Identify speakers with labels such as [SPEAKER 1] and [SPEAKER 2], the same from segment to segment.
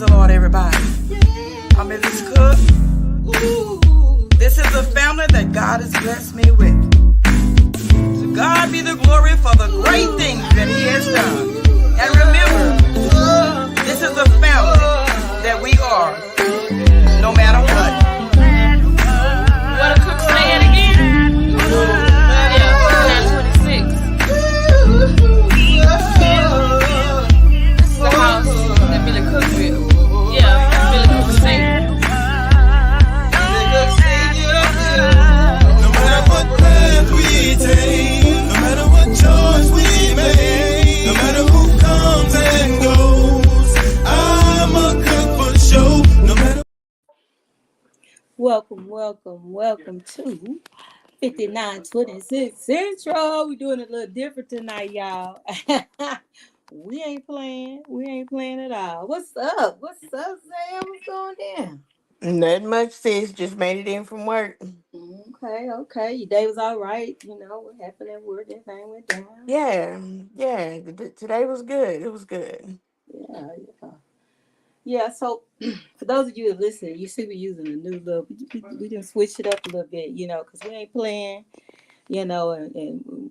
[SPEAKER 1] the Lord, everybody. I'm Mrs. Cook. This is the family that God has blessed me with. To God be the glory for the great things that He has done. And remember, this is the family that we are, no matter what.
[SPEAKER 2] What a Cook say it again? Yeah, 26. This is the house that Billy Cook built. Yeah, Billy Cook sing.
[SPEAKER 3] No matter what plans we take, no matter what choice we make, no matter who comes and goes, I'm a cook for show. No matter.
[SPEAKER 4] Welcome to 5926 Central. We're doing it a little different tonight, y'all. We ain't playing. We ain't playing at all. What's up? What's up, Sam? What's going down?
[SPEAKER 5] Nothing much, sis. Just made it in from work.
[SPEAKER 4] Okay. Your day was all right. You know what happened at work. Everything went down.
[SPEAKER 5] Yeah. Today was good. It was good.
[SPEAKER 4] Yeah. Yeah, so for those of you that listen, you see we're using a new look. We didn't switch it up a little bit, because we ain't playing, and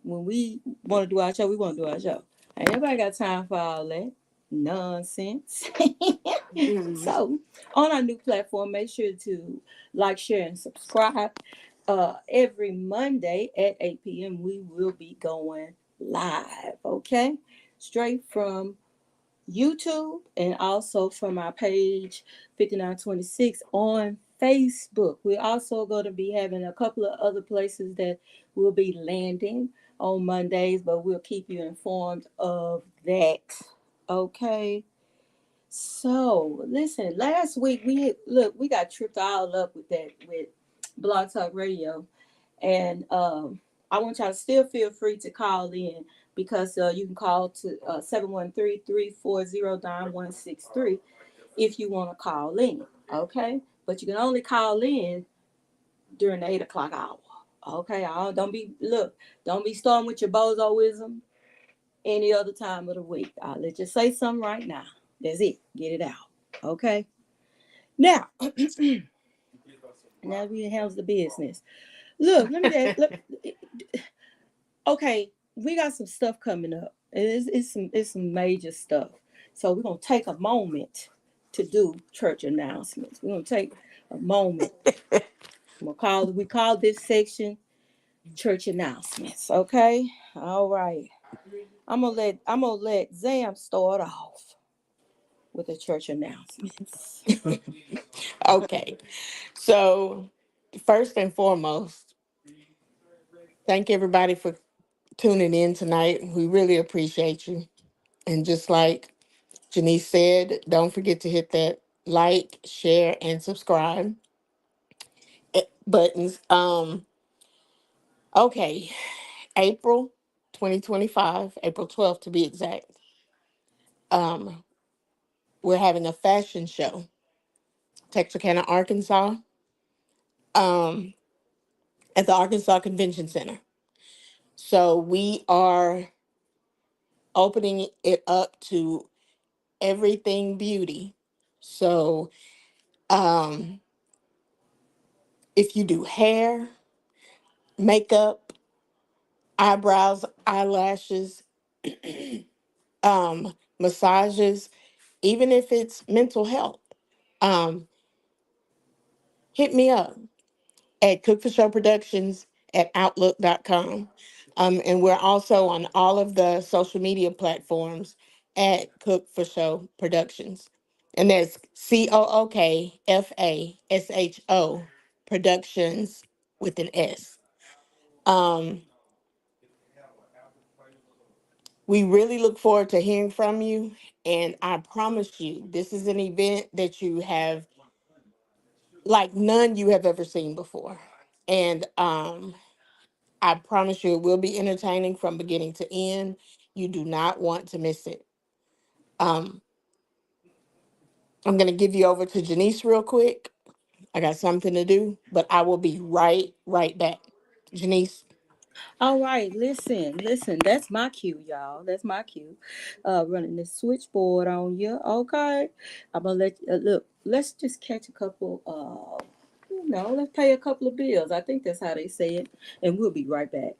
[SPEAKER 4] when we want to do our show, we want to do our show. Ain't nobody got time for all that nonsense.
[SPEAKER 5] Mhm.
[SPEAKER 4] So on our new platform, make sure to like, share, and subscribe. Every Monday at 8 p.m. we will be going live, okay? Straight from YouTube and also from our page 5926 on Facebook. We're also going to be having a couple of other places that will be landing on Mondays, but we'll keep you informed of that. Okay. So listen, last week we got tripped all up with Blog Talk Radio, and I want y'all to still feel free to call in because you can call to 713-340-9163 if you want to call in, okay? But you can only call in during the 8 o'clock hour, okay? Don't be starting with your bozoism any other time of the week. I'll let you say something right now. That's it. Get it out, okay? Now, now we handle the business. Look, okay, we got some stuff coming up. It's some major stuff. So we're gonna take a moment to do church announcements. We're gonna take a moment. We call this section church announcements. Okay. All right. I'm gonna let Zam start off with the church announcements.
[SPEAKER 5] Okay. So, first and foremost, thank everybody for tuning in tonight. We really appreciate you. And just like Janice said, don't forget to hit that like, share, and subscribe buttons. Okay. April 2025, April 12th to be exact. Um, we're having a fashion show, Texarkana, Arkansas, um, at the Arkansas Convention Center. So we are opening it up to everything beauty. So if you do hair, makeup, eyebrows, eyelashes, massages, even if it's mental health, um, hit me up at Cook for Show Productions at Outlook.com. And we're also on all of the social media platforms at Cook for Show Productions. And that's COOKFASHO Productions with an S. Um, we really look forward to hearing from you. And I promise you, this is an event that you have, like none you have ever seen before. And I promise you it will be entertaining from beginning to end. You do not want to miss it. Um, I'm going to give you over to Janice real quick. I got something to do, but I will be right back. Janice.
[SPEAKER 4] All right, listen. That's my cue, y'all. That's my cue. Running the switchboard on you. Okay, I'm gonna let look. Let's just catch a couple. Let's pay a couple of bills. I think that's how they say it, and we'll be right back.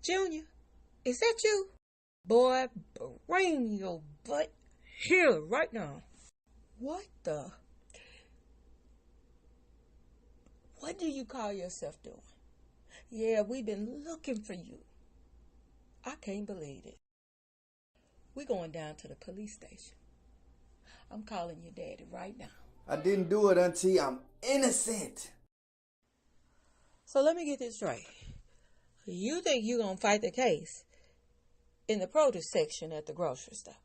[SPEAKER 1] Junior, is that you? Boy, bring your butt here right now. What the? What do you call yourself doing? Yeah, we've been looking for you. I can't believe it. We're going down to the police station. I'm calling your daddy right now.
[SPEAKER 3] I didn't do it, Auntie. I'm innocent.
[SPEAKER 1] So let me get this straight. You think you're going to fight the case in the produce section at the grocery store?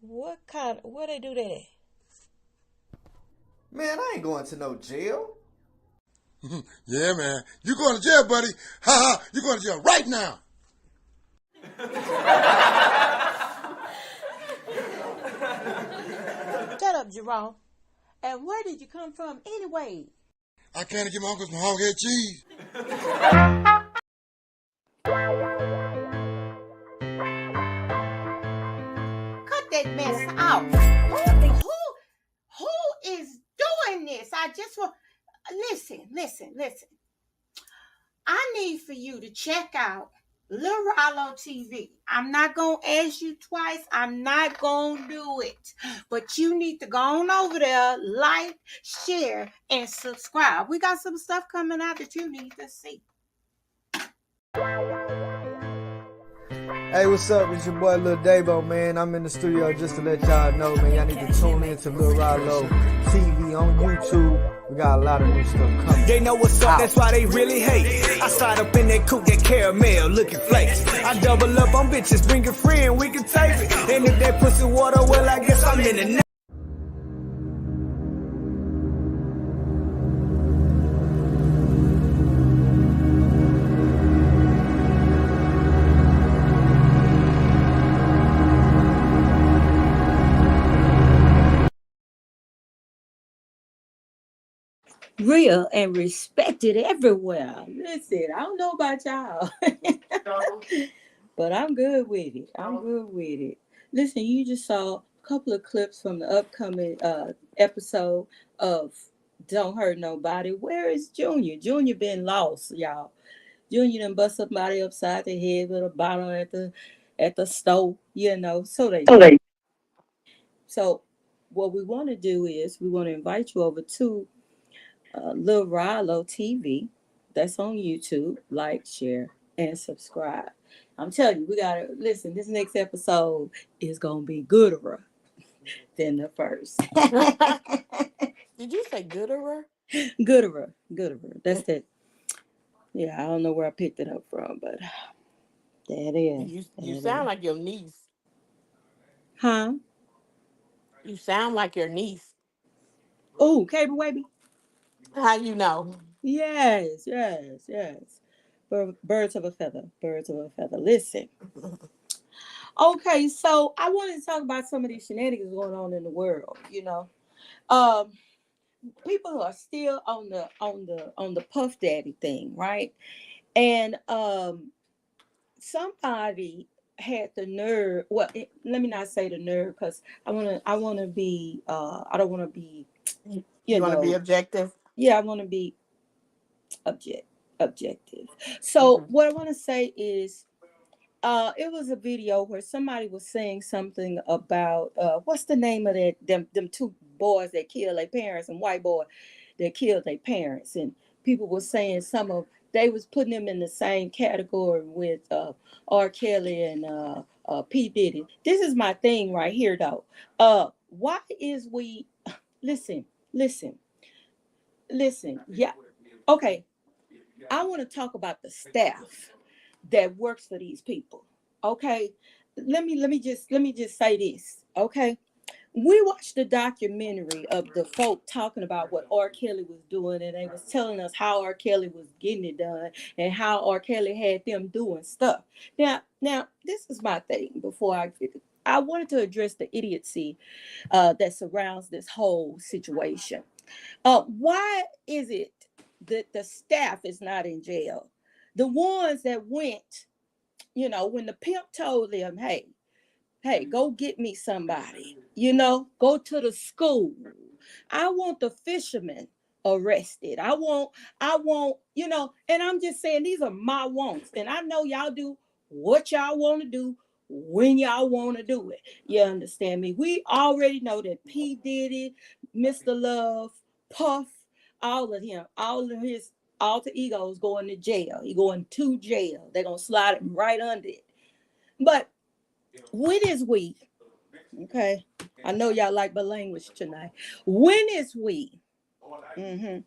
[SPEAKER 1] Where they do that at?
[SPEAKER 3] Man, I ain't going to no jail.
[SPEAKER 6] Yeah, man. You going to jail, buddy. Ha ha. You going to jail right now.
[SPEAKER 1] Shut up, Jerome. And where did you come from anyway?
[SPEAKER 6] I came to get my uncle some hog-head cheese.
[SPEAKER 7] Cut that mess out. Who is doing this? I just want listen. I need for you to check out Lil Rollo TV. I'm not gonna ask you twice. I'm not gonna do it. But you need to go on over there, like, share, and subscribe. We got some stuff coming out that you need to see.
[SPEAKER 3] Hey, what's up? It's your boy Lil Davo, man. I'm in the studio just to let y'all know, man. Y'all need to tune in to Lil Rollo TV on YouTube. We got a lot of new stuff coming.
[SPEAKER 8] They know what's up, that's why they really hate. I slide up in that coupe, that caramel, looking flakes. I double up on bitches, bring a friend, we can tape it. And if that pussy water, well, I guess I'm in the
[SPEAKER 4] Real and respected everywhere. Listen, I don't know about y'all, but I'm good with it. Listen, you just saw a couple of clips from the upcoming episode of Don't Hurt Nobody. Where is Junior? Junior been lost, y'all. Junior done bust somebody upside the head with a bottle at the stove, So what we want to do is we want to invite you over to Lil Rollo TV. That's on YouTube. Like, share, and subscribe. I'm telling you, we gotta listen. This next episode is gonna be gooder than the first.
[SPEAKER 5] Did you say gooderer?
[SPEAKER 4] gooder. That's it. Yeah, I don't know where I picked it up from, but that is.
[SPEAKER 5] You sound like your niece.
[SPEAKER 4] Huh?
[SPEAKER 5] You sound like your niece.
[SPEAKER 4] Oh, Cable Baby.
[SPEAKER 5] How you know?
[SPEAKER 4] Yes. Birds of a feather. Listen. Okay, so I wanted to talk about some of these shenanigans going on in the world. People are still on the Puff Daddy thing, right? And somebody had the nerve. Well, let me not say the nerve because I want to be. I don't want to be.
[SPEAKER 5] You want to be objective?
[SPEAKER 4] Yeah, I want to be objective. So what I want to say is, it was a video where somebody was saying something about what's the name of them two boys that killed their parents, and white boy that killed their parents, and people were saying they was putting them in the same category with R. Kelly and P. Diddy. This is my thing right here, though. Why is we listen? Yeah, okay. I want to talk about the staff that works for these people. Okay, let me just say this. Okay, We watched the documentary of the folk talking about what R. Kelly was doing, and they was telling us how R. Kelly was getting it done and how R. Kelly had them doing stuff. Now, this is my thing. Before I wanted to address the idiocy that surrounds this whole situation. Why is it that the staff is not in jail? The ones that went, when the pimp told them, hey, go get me somebody, go to the school. I want the fishermen arrested. I want, and I'm just saying these are my wants. And I know y'all do what y'all want to do when y'all want to do it. You understand me? We already know that P. Diddy, Mr. Love, Puff, all of him, all of his alter egos going to jail. He going to jail. They're gonna slide him right under it. But when is we? Okay. I know y'all like my language tonight. When is we? Mm-hmm.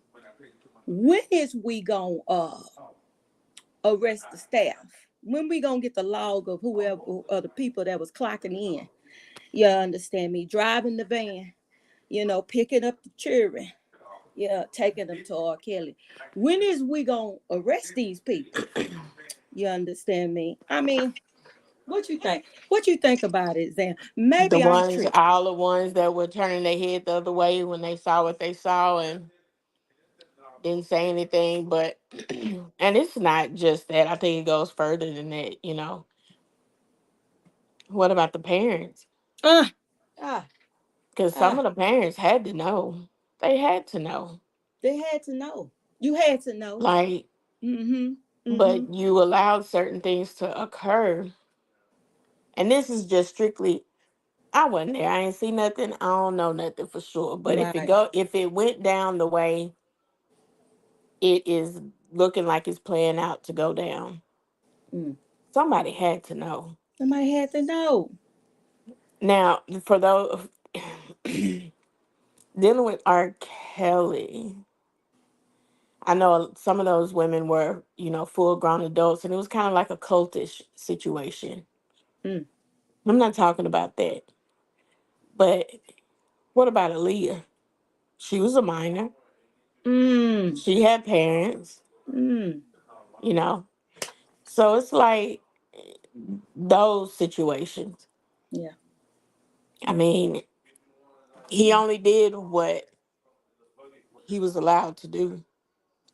[SPEAKER 4] When is we gonna arrest the staff? When we gonna get the log of whoever the people that was clocking in? You understand me? Driving the van, picking up the children, taking them to R. Kelly. When is we gonna arrest these people? You understand me? I mean, what you think? What you think about it, Zan? Maybe I'm tripping.
[SPEAKER 5] All the ones that were turning their head the other way when they saw what they saw and didn't say anything. But, and it's not just that. I think it goes further than that. What about the parents?
[SPEAKER 4] Uh, ah,
[SPEAKER 5] Because some
[SPEAKER 4] ah.
[SPEAKER 5] of the parents had to know. They had to know.
[SPEAKER 4] They had to know. You had to know.
[SPEAKER 5] Like,
[SPEAKER 4] Mm-hmm. Mm-hmm.
[SPEAKER 5] but you allowed certain things to occur. And this is just strictly, I wasn't there. I ain't see nothing. I don't know nothing for sure. But
[SPEAKER 4] Right.
[SPEAKER 5] if it went down the way it is looking like it's playing out to go down,
[SPEAKER 4] Mm.
[SPEAKER 5] somebody had to know.
[SPEAKER 4] Somebody had to know.
[SPEAKER 5] Now, for those dealing with R. Kelly, I know some of those women were, full grown adults, and it was kind of like a cultish situation.
[SPEAKER 4] Mm.
[SPEAKER 5] I'm not talking about that. But what about Aaliyah? She was a minor.
[SPEAKER 4] Mm.
[SPEAKER 5] She had parents,
[SPEAKER 4] Mm.
[SPEAKER 5] you know. So it's like those situations.
[SPEAKER 4] Yeah.
[SPEAKER 5] I mean, he only did what he was allowed to do.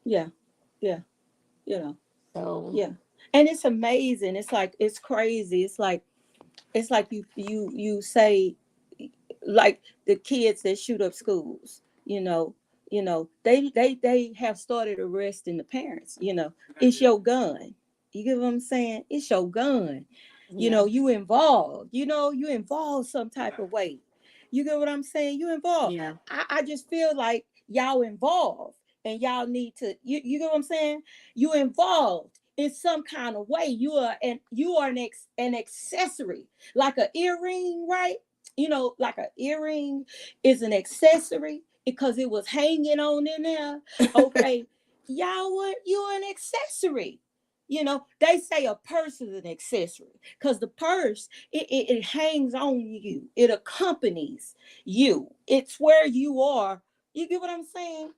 [SPEAKER 4] Yeah. Yeah. You know.
[SPEAKER 5] So,
[SPEAKER 4] Yeah. And it's amazing. It's like it's crazy. It's like you say, like the kids that shoot up schools, they have started arresting the parents. It's your gun. You get what I'm saying? It's your gun.
[SPEAKER 5] yeah.
[SPEAKER 4] You involved some type of way. You get what I'm saying? You involved.
[SPEAKER 5] Yeah.
[SPEAKER 4] I just feel like y'all involved, and y'all need to, you get what I'm saying? You involved in some kind of way. You are an accessory, like an earring, right? Like an earring is an accessory because it was hanging on in there. Okay, you're an accessory. They say a purse is an accessory because the purse, it hangs on you, it accompanies you, it's where you are. You get what I'm saying?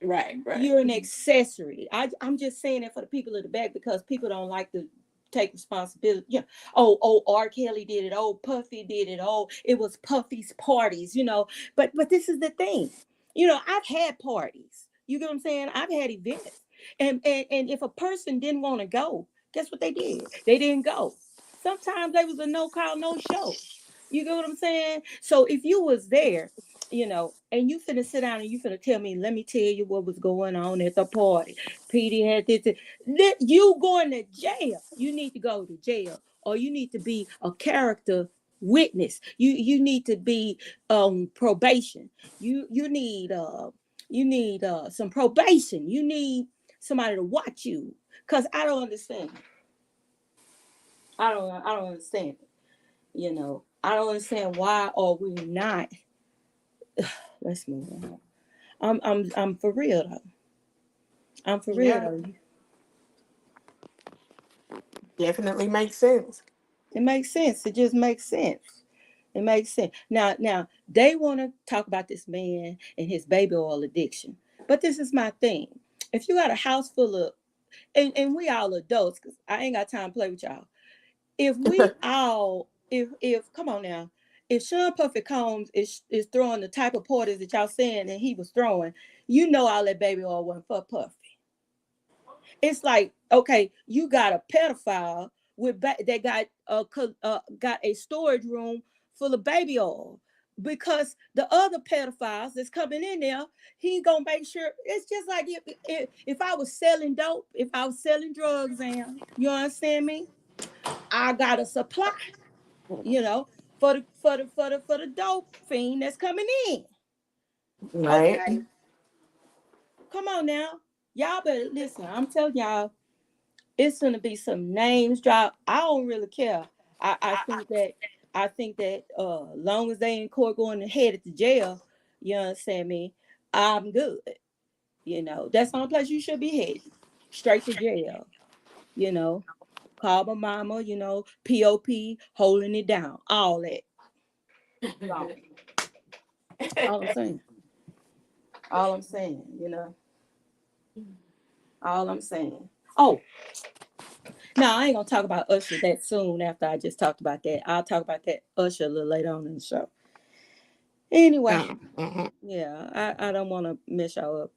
[SPEAKER 5] Right, right.
[SPEAKER 4] You're an accessory. I'm just saying it for the people in the back because people don't like to take responsibility. Oh, R. Kelly did it. Oh, Puffy did it. Oh, it was Puffy's parties. But this is the thing. I've had parties. You get what I'm saying? I've had events, and if a person didn't want to go, guess what they did? They didn't go. Sometimes they was a no call, no show. You get what I'm saying? So if you was there, and you finna sit down and you finna tell me, let me tell you what was going on at the party. Petey had this. You going to jail. You need to go to jail, or you need to be a character witness. You need to be probation. You need some probation. You need somebody to watch you. Cause I don't understand. I don't understand. I don't understand why are we not. Let's move on. I'm for real though. I'm for real
[SPEAKER 5] Yeah,
[SPEAKER 4] though.
[SPEAKER 5] definitely makes sense.
[SPEAKER 4] It makes sense. It just makes sense. It makes sense. Now they want to talk about this man and his baby oil addiction. But this is my thing. If you got a house full of, and we all adults, because I ain't got time to play with y'all. If we all, if come on now, if Sean Puffy Combs is throwing the type of parties that y'all saying that he was throwing, you know all that baby oil wasn't for Puffy. It's like, okay, you got a pedophile with that got a storage room full of baby oil, because the other pedophiles that's coming in there, he gonna make sure. It's just like if I was selling dope, if I was selling drugs, and you understand me, I got a supply, you know, for the dope fiend that's coming in.
[SPEAKER 5] Right.
[SPEAKER 4] Okay, come on now, y'all better listen. I'm telling y'all, it's gonna be some names dropped. I don't really care. I think that long as they in court going to headed to jail, you understand me, I'm good. That's the only place you should be headed. Straight to jail. You know, call my mama, POP, holding it down. All that. Gone. All I'm saying. All I'm saying. All I'm saying. Oh, now I ain't gonna talk about Usher that soon after I just talked about that. I'll talk about that Usher a little later on in the show. Anyway, yeah, I don't want to mess y'all up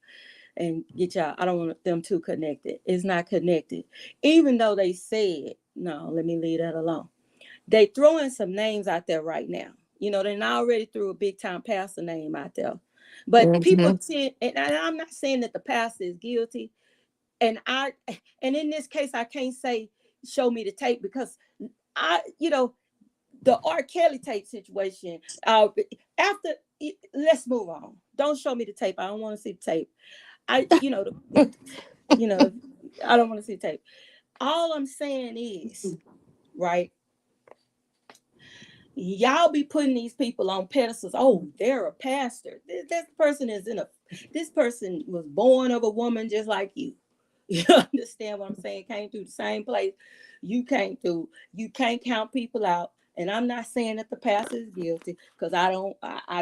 [SPEAKER 4] and get y'all. I don't want them too connected. It's not connected. Even though they said, no, let me leave that alone. They throwing some names out there right now. They already threw a big time pastor name out there. But people tend, and I'm not saying that the pastor is guilty. And in this case, I can't say show me the tape, because the R. Kelly tape situation. After, let's move on. Don't show me the tape. I don't want to see the tape. I don't want to see the tape. All I'm saying is, right? Y'all be putting these people on pedestals. Oh, they're a pastor. This person was born of a woman just like you. You understand what I'm saying? Came through the same place you came through. You can't count people out. And I'm not saying that the pastor is guilty, because I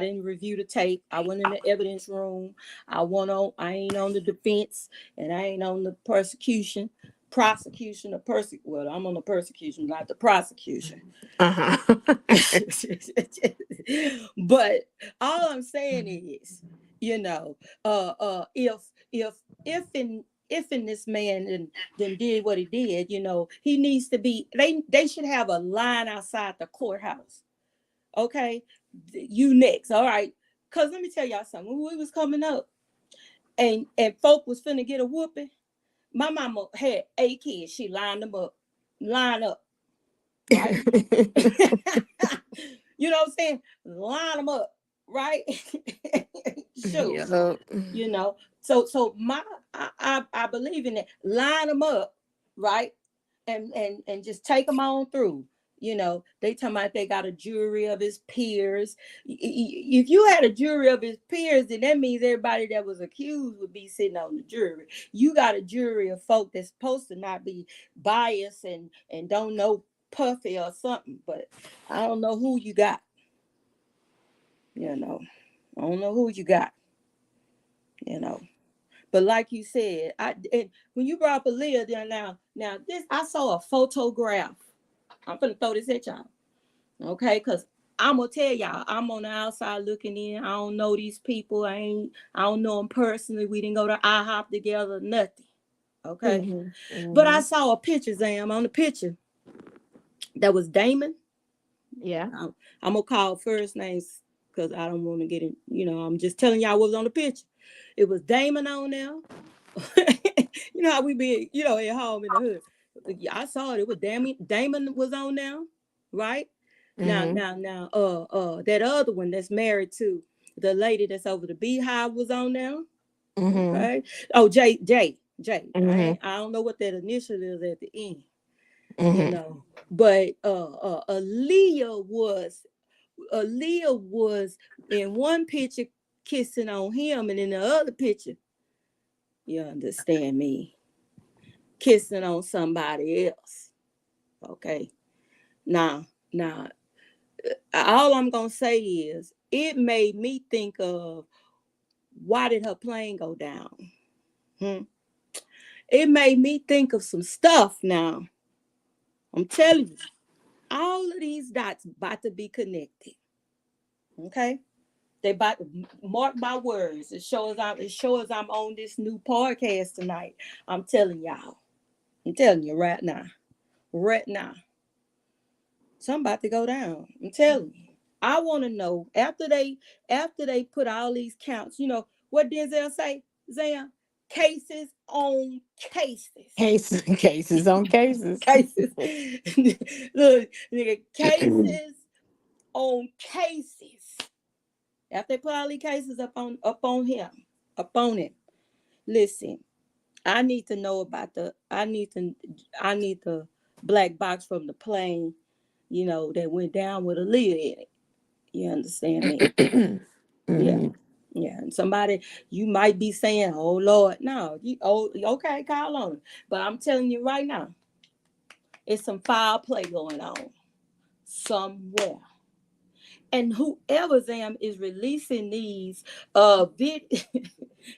[SPEAKER 4] didn't review the tape. I went in the evidence room. I ain't on the defense, and I ain't on the prosecution, well, I'm on the persecution, not the prosecution. But all I'm saying is, if this man then did what he did, he needs to be. They should have a line outside the courthouse. Okay, you next, all right? Cause let me tell y'all something. When we was coming up, and folk was finna get a whooping, my mama had 8 kids. She lined them up, right? You know what I'm saying? Line them up, right? Sure.
[SPEAKER 5] Yeah.
[SPEAKER 4] So I believe in that. Line them up, right? And just take them on through. They talking about they got a jury of his peers. If you had a jury of his peers, then that means everybody that was accused would be sitting on the jury. You got a jury of folk that's supposed to not be biased and don't know Puffy or something, but I don't know who you got. I don't know who you got. But like you said, and when you brought up Aaliyah there, now this, I saw a photograph. I'm gonna throw this at y'all, okay? Because I'm gonna tell y'all, I'm on the outside looking in. I don't know these people. I don't know them personally. We didn't go to IHOP together, nothing. Okay. But I saw a picture, Zam, on the picture. That was Damon.
[SPEAKER 5] Yeah.
[SPEAKER 4] I'm gonna call first names because I don't want to get in. I'm just telling y'all what was on the picture. It was Damon on there. You know how we be, at home in the hood. I saw it. It was Damon was on there, right? Now, that other one that's married to the lady that's over the Beehive was on there. Okay. Oh, J. I don't know what that initial is at the end. But Aaliyah was in one picture kissing on him, and in the other picture, you understand me, kissing on somebody else. Okay. Now, all I'm gonna say is it made me think of why did her plane go down? Hmm? It made me think of some stuff now. I'm telling you, all of these dots about to be connected. Okay? They about to mark my words. It shows I'm on this new podcast tonight. I'm telling y'all. I'm telling you right now. Right now. Something about to go down. I'm telling you. I want to know after they put all these counts, what Denzel say, Zam? Cases on cases.
[SPEAKER 5] Cases, cases on cases.
[SPEAKER 4] Cases. Look, nigga, cases on cases. After they put all these cases up on him, up on him. Listen, I need to know about I need the black box from the plane, that went down with a lid in it. You understand me? Yeah.
[SPEAKER 5] Mhm.
[SPEAKER 4] Yeah. And somebody, you might be saying, oh Lord, no, okay, call on it. But I'm telling you right now, it's some foul play going on somewhere. And whoever Zam is releasing these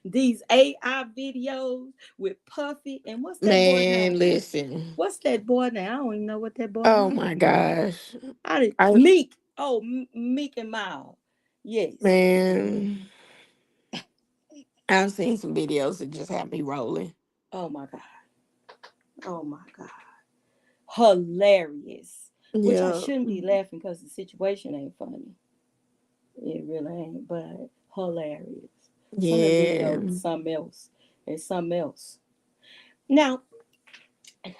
[SPEAKER 4] these AI videos with Puffy, and what's that boy
[SPEAKER 5] Man,
[SPEAKER 4] name?
[SPEAKER 5] listen.
[SPEAKER 4] What's that boy name? I don't even know what that boy
[SPEAKER 5] Oh
[SPEAKER 4] name
[SPEAKER 5] my
[SPEAKER 4] is.
[SPEAKER 5] gosh. I
[SPEAKER 4] Meek. Oh, Meek and Mild. Yes.
[SPEAKER 5] man, I've seen some videos that just have me rolling.
[SPEAKER 4] Oh my God. Oh my God. Hilarious. Which I
[SPEAKER 5] Yeah.
[SPEAKER 4] shouldn't be laughing because the situation ain't funny. It really ain't, but hilarious. Some of the
[SPEAKER 5] Yeah.
[SPEAKER 4] videos is something else. It's something else. Now,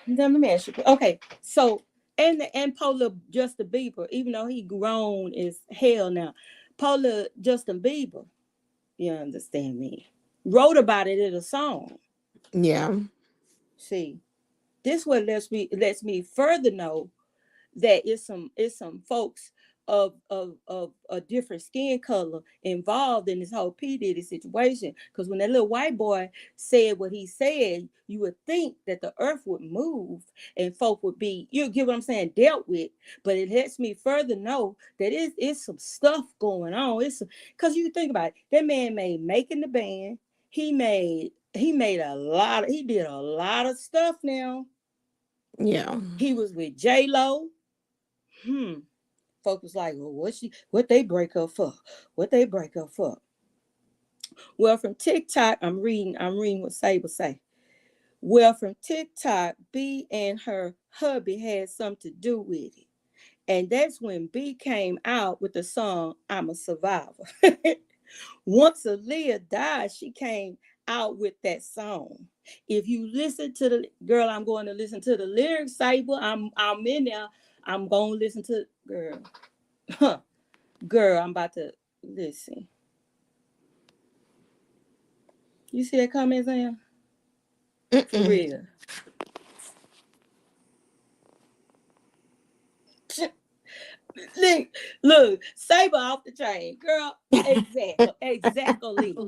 [SPEAKER 4] let me ask you. Okay, so and Paula Justin Bieber, even though he grown as hell now, Paula Justin Bieber, you understand me, wrote about it in a song.
[SPEAKER 5] Yeah.
[SPEAKER 4] See, this what lets me further know that it's some folks of a different skin color involved in this whole P Diddy situation. Because when that little white boy said what he said, you would think that the earth would move and folk would be, you get what I'm saying, dealt with. But it lets me further know that it's some stuff going on. It's because you think about it, that man made Making the Band. He did a lot of stuff now.
[SPEAKER 5] Yeah.
[SPEAKER 4] He was with J Lo. Hmm. Folks was like, well, what they break up for? What they break up for? Well, from TikTok, I'm reading what Saber say. Well, from TikTok, B and her hubby had something to do with it. And that's when B came out with the song I'm a Survivor. Once Aaliyah died, she came out with that song. If you listen to the girl, I'm going to listen to the lyrics, Saber. I'm in there. I'm going to listen to girl. Girl, I'm about to listen. You see that comment, Sam? For
[SPEAKER 5] Mm-mm.
[SPEAKER 4] real. look, look, Saber off the chain. Girl, exactly.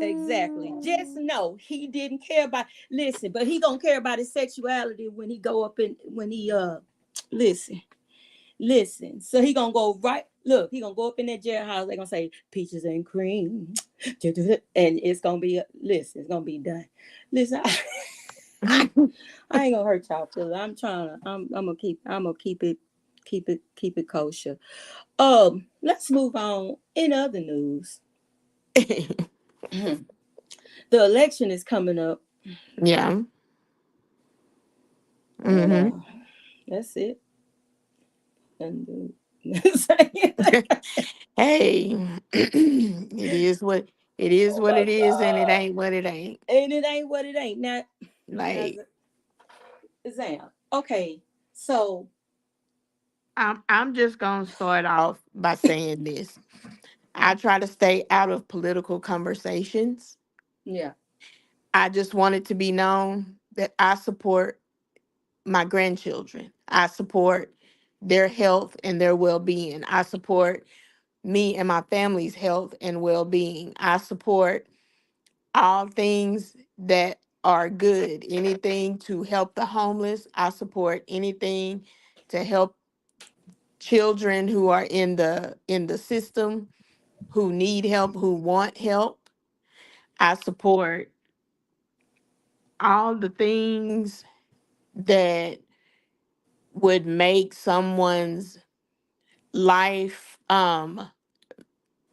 [SPEAKER 4] Exactly. Just
[SPEAKER 5] Mm.
[SPEAKER 4] know he didn't care about listen, but he gonna care about his sexuality when he go up in when he listen. Listen, so he gonna go right. Look, he gonna go up in that jailhouse. They gonna say peaches and cream, and it's gonna be listen. It's gonna be done. Listen, I ain't gonna hurt y'all feelings. I'm trying to. I'm gonna keep it kosher. Let's move on. In other news, the election is coming up,
[SPEAKER 5] Yeah.
[SPEAKER 4] and
[SPEAKER 5] Hmm.
[SPEAKER 4] that's it. And
[SPEAKER 5] Hey, it is what
[SPEAKER 4] oh
[SPEAKER 5] it
[SPEAKER 4] my
[SPEAKER 5] is, and it
[SPEAKER 4] god.
[SPEAKER 5] ain't what it ain't.
[SPEAKER 4] And it ain't what it ain't. Now,
[SPEAKER 5] Like
[SPEAKER 4] Zam. Okay, so
[SPEAKER 5] I'm just gonna start off by saying this. I try to stay out of political conversations.
[SPEAKER 4] yeah,
[SPEAKER 5] I just want it to be known that I support my grandchildren. I support their health and their well-being. I support me and my family's health and well-being. I support all things that are good, anything to help the homeless. I support anything to help children who are in the system, who need help, who want help. I support all the things that would make someone's life,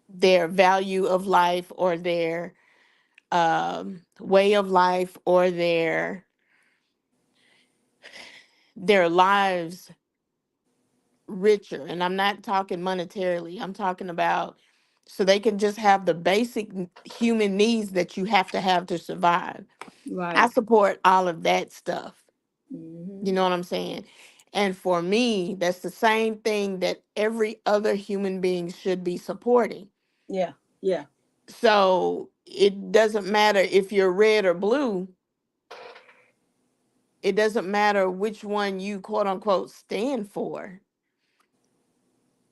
[SPEAKER 5] their value of life, or their way of life, or their lives richer. And I'm not talking monetarily, I'm talking about so they can just have the basic human needs that you have to survive. I
[SPEAKER 4] Right.
[SPEAKER 5] support all of that stuff.
[SPEAKER 4] Hmm.
[SPEAKER 5] You know what I'm saying? And for me, that's the same thing that every other human being should be supporting.
[SPEAKER 4] Yeah. Yeah.
[SPEAKER 5] So it doesn't matter if you're red or blue. It doesn't matter which one you quote unquote stand for.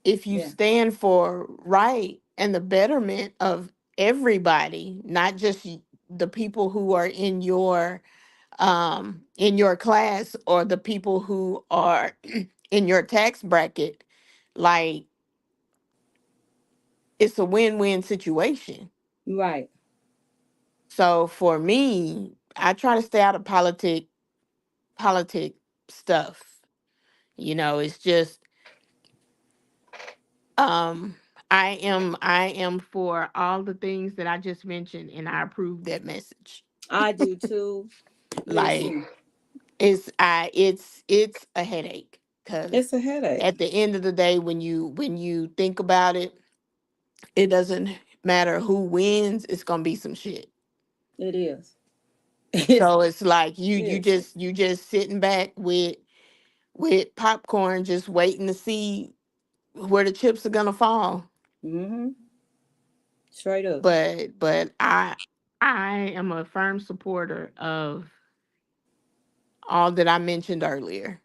[SPEAKER 5] If you
[SPEAKER 4] Yeah.
[SPEAKER 5] stand for right and the betterment of everybody, not just the people who are in your class, or the people who are in your tax bracket, like, it's a win-win situation.
[SPEAKER 4] Right.
[SPEAKER 5] So for me, I try to stay out of politic stuff. It's just, um I am for all the things that I just mentioned, and I approve that message.
[SPEAKER 4] I do too.
[SPEAKER 5] Like,
[SPEAKER 4] Listen,
[SPEAKER 5] it's a headache, because
[SPEAKER 4] it's a headache.
[SPEAKER 5] at the end of the day, when you think about it, it doesn't matter who wins, it's gonna be some shit.
[SPEAKER 4] It is. It's
[SPEAKER 5] So it's like
[SPEAKER 4] listen.
[SPEAKER 5] you just sitting back with popcorn, just waiting to see where the chips are gonna fall.
[SPEAKER 4] Mm-hmm. Straight up.
[SPEAKER 5] But I am a firm supporter of all that I mentioned earlier,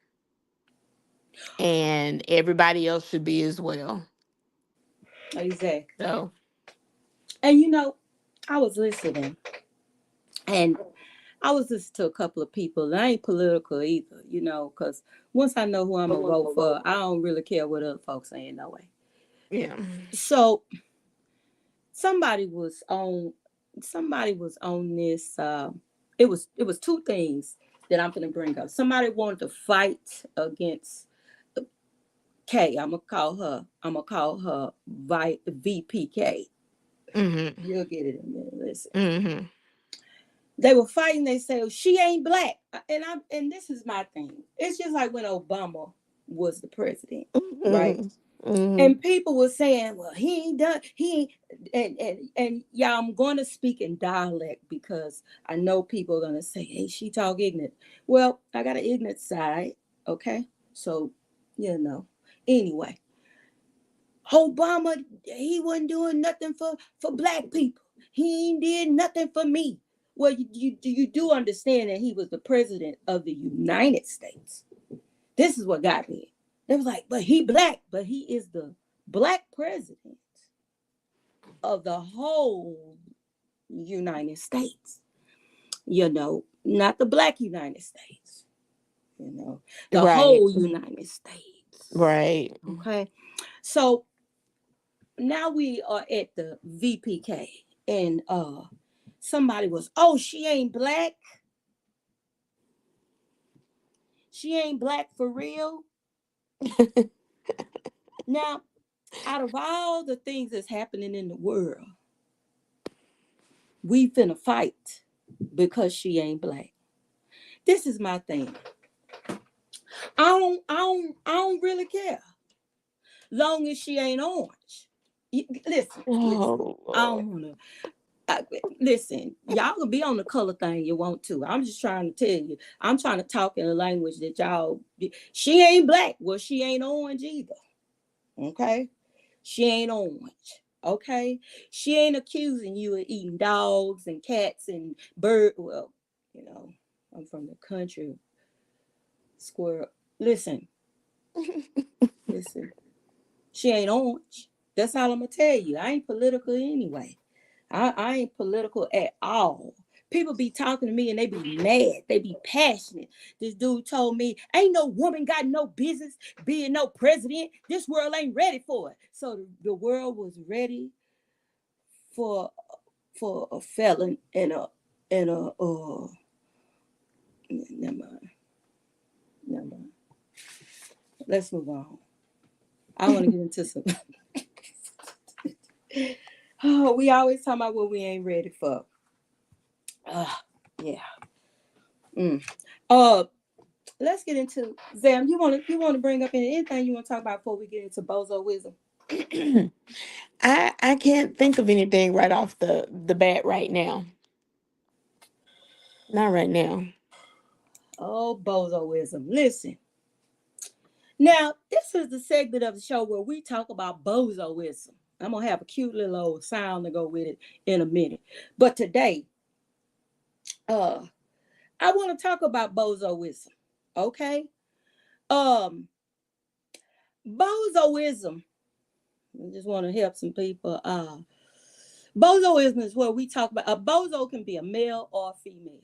[SPEAKER 5] and everybody else should be as well.
[SPEAKER 4] Exactly.
[SPEAKER 5] So,
[SPEAKER 4] And I was listening, and I was listening to a couple of people. And I ain't political either, because once I know who I'm gonna vote for, I don't really care what other folks saying no way.
[SPEAKER 5] yeah.
[SPEAKER 4] So somebody was on somebody was on this. It was two things that I'm gonna bring up. Somebody wanted to fight against K. I'm gonna call her VPK.
[SPEAKER 5] Mhm.
[SPEAKER 4] You'll get it in a minute. Listen.
[SPEAKER 5] Mhm.
[SPEAKER 4] They were fighting. They say, oh, she ain't black, and this is my thing. It's just like when Obama was the president, right?
[SPEAKER 5] Mhm. Mhm.
[SPEAKER 4] And people were saying, well, he ain't done, he ain't, and yeah, I'm going to speak in dialect because I know people are going to say, hey, she talk ignorant. Well, I got an ignorant side, okay? So, anyway, Obama, he wasn't doing nothing for black people. He ain't did nothing for me. Well, you do understand that he was the president of the United States. This is what got me. They was like, but he black, but he is the black president of the whole United States. Not the black United States. The
[SPEAKER 5] Right.
[SPEAKER 4] whole United States.
[SPEAKER 5] Right.
[SPEAKER 4] Okay. So now we are at the VPK, and somebody was, oh, she ain't black. She ain't black for real. Now, out of all the things that's happening in the world, we finna fight because she ain't black. This is my thing. I don't really care. Long as she ain't orange. Listen.
[SPEAKER 5] Oh
[SPEAKER 4] I
[SPEAKER 5] Lord.
[SPEAKER 4] don't wanna listen, y'all can be on the color thing you want to. I'm just trying to tell you. I'm trying to talk in a language that y'all. She ain't black. Well, she ain't orange either. Okay, she ain't orange. Okay, she ain't accusing you of eating dogs and cats and bird. Well, you know, I'm from the country. Squirrel. Listen. She ain't orange. That's all I'm gonna tell you. I ain't political anyway. I ain't political at all. People be talking to me and they be mad. They be passionate. This dude told me, ain't no woman got no business being no president. This world ain't ready for it. So the world was ready for a felon and a never mind. Never mind. Let's move on. I want to get into some. Oh, we always talk about what we ain't ready for. Yeah. Let's get into Zam. You want to bring up anything you want to talk about before we get into bozo wisdom?
[SPEAKER 5] I can't think of anything right off the bat right now. Not right now.
[SPEAKER 4] Oh, bozo wisdom. Listen. Now, this is the segment of the show where we talk about bozo wisdom. I'm gonna have a cute little old sound to go with it in a minute. But today, I want to talk about bozo wisdom. Okay. Bozoism. I just want to help some people. Bozoism is where we talk about a bozo can be a male or a female.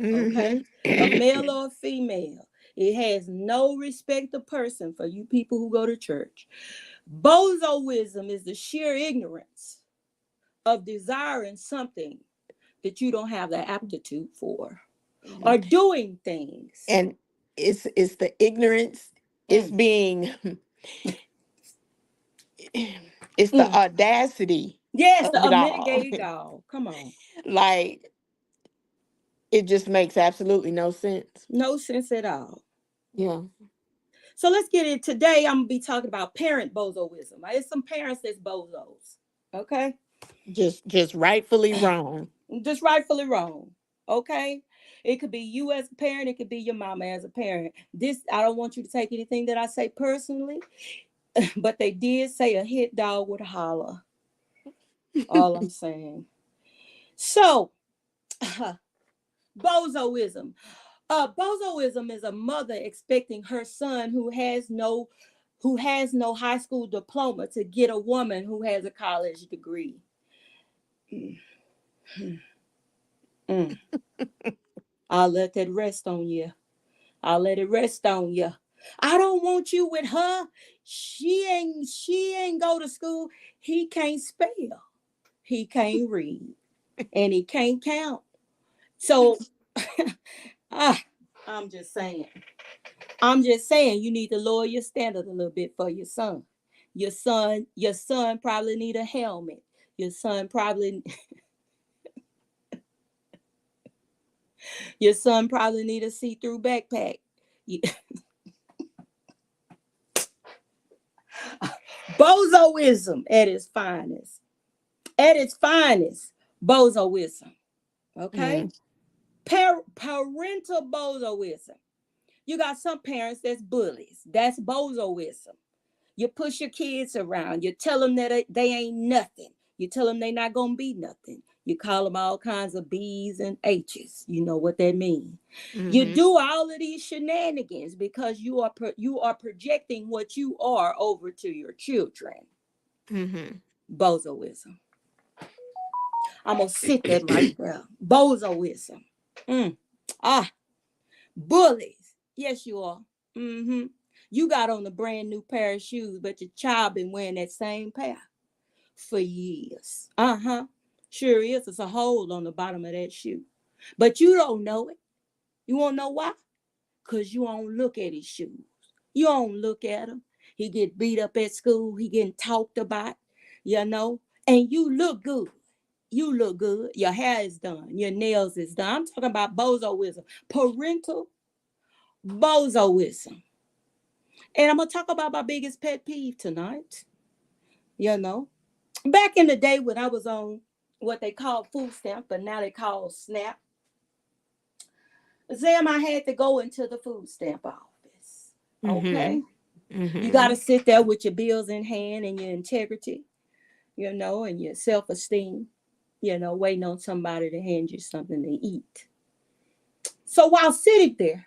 [SPEAKER 4] Okay, a male or a female. It has no respect of person for you people who go to church. Bozoism is the sheer ignorance of desiring something that you don't have the aptitude for, or doing things.
[SPEAKER 5] And it's the ignorance. It's being. It's the audacity.
[SPEAKER 4] Yes,
[SPEAKER 5] Of
[SPEAKER 4] the
[SPEAKER 5] it all.
[SPEAKER 4] unmitigated gall. Come on.
[SPEAKER 5] Like, it just makes absolutely no sense.
[SPEAKER 4] No sense at all.
[SPEAKER 5] Yeah.
[SPEAKER 4] So let's get it. Today, I'm going to be talking about parent bozoism. It's some parents that's bozos. Okay?
[SPEAKER 5] Just rightfully wrong.
[SPEAKER 4] Just rightfully wrong. Okay? It could be you as a parent. It could be your mama as a parent. I don't want you to take anything that I say personally, but they did say a hit dog would holler. All I'm saying. So, bozoism. Bozoism is a mother expecting her son who has no high school diploma to get a woman who has a college degree. I'll let that rest on you. I'll let it rest on you. I don't want you with her. She ain't go to school. He can't spell. He can't read. And he can't count. So I'm just saying you need to lower your standard a little bit for your son. Your son probably need a helmet. Your son probably need a see-through backpack. Bozoism at its finest. At its finest, bozoism. Okay? Parental bozoism. You got some parents that's bullies. That's bozoism. You push your kids around. You tell them that they ain't nothing. You tell them they not going to be nothing. You call them all kinds of B's and H's. You know what that means. You do all of these shenanigans because you are projecting what you are over to your children. Bozoism. I'm going to sit that right there. Bozoism. Bullies. Yes, you are. You got on a brand new pair of shoes, but your child been wearing that same pair for years. Sure is. It's a hole on the bottom of that shoe. But you don't know it. You want to know why? Because you don't look at his shoes. You don't look at him. He get beat up at school. He getting talked about, and you look good. You look good. Your hair is done. Your nails is done. I'm talking about bozoism. Parental bozoism. And I'm going to talk about my biggest pet peeve tonight. Back in the day when I was on what they called food stamp, but now they call SNAP. Zam, I had to go into the food stamp office. Okay? You got to sit there with your bills in hand and your integrity, and your self-esteem, waiting on somebody to hand you something to eat. So while sitting there,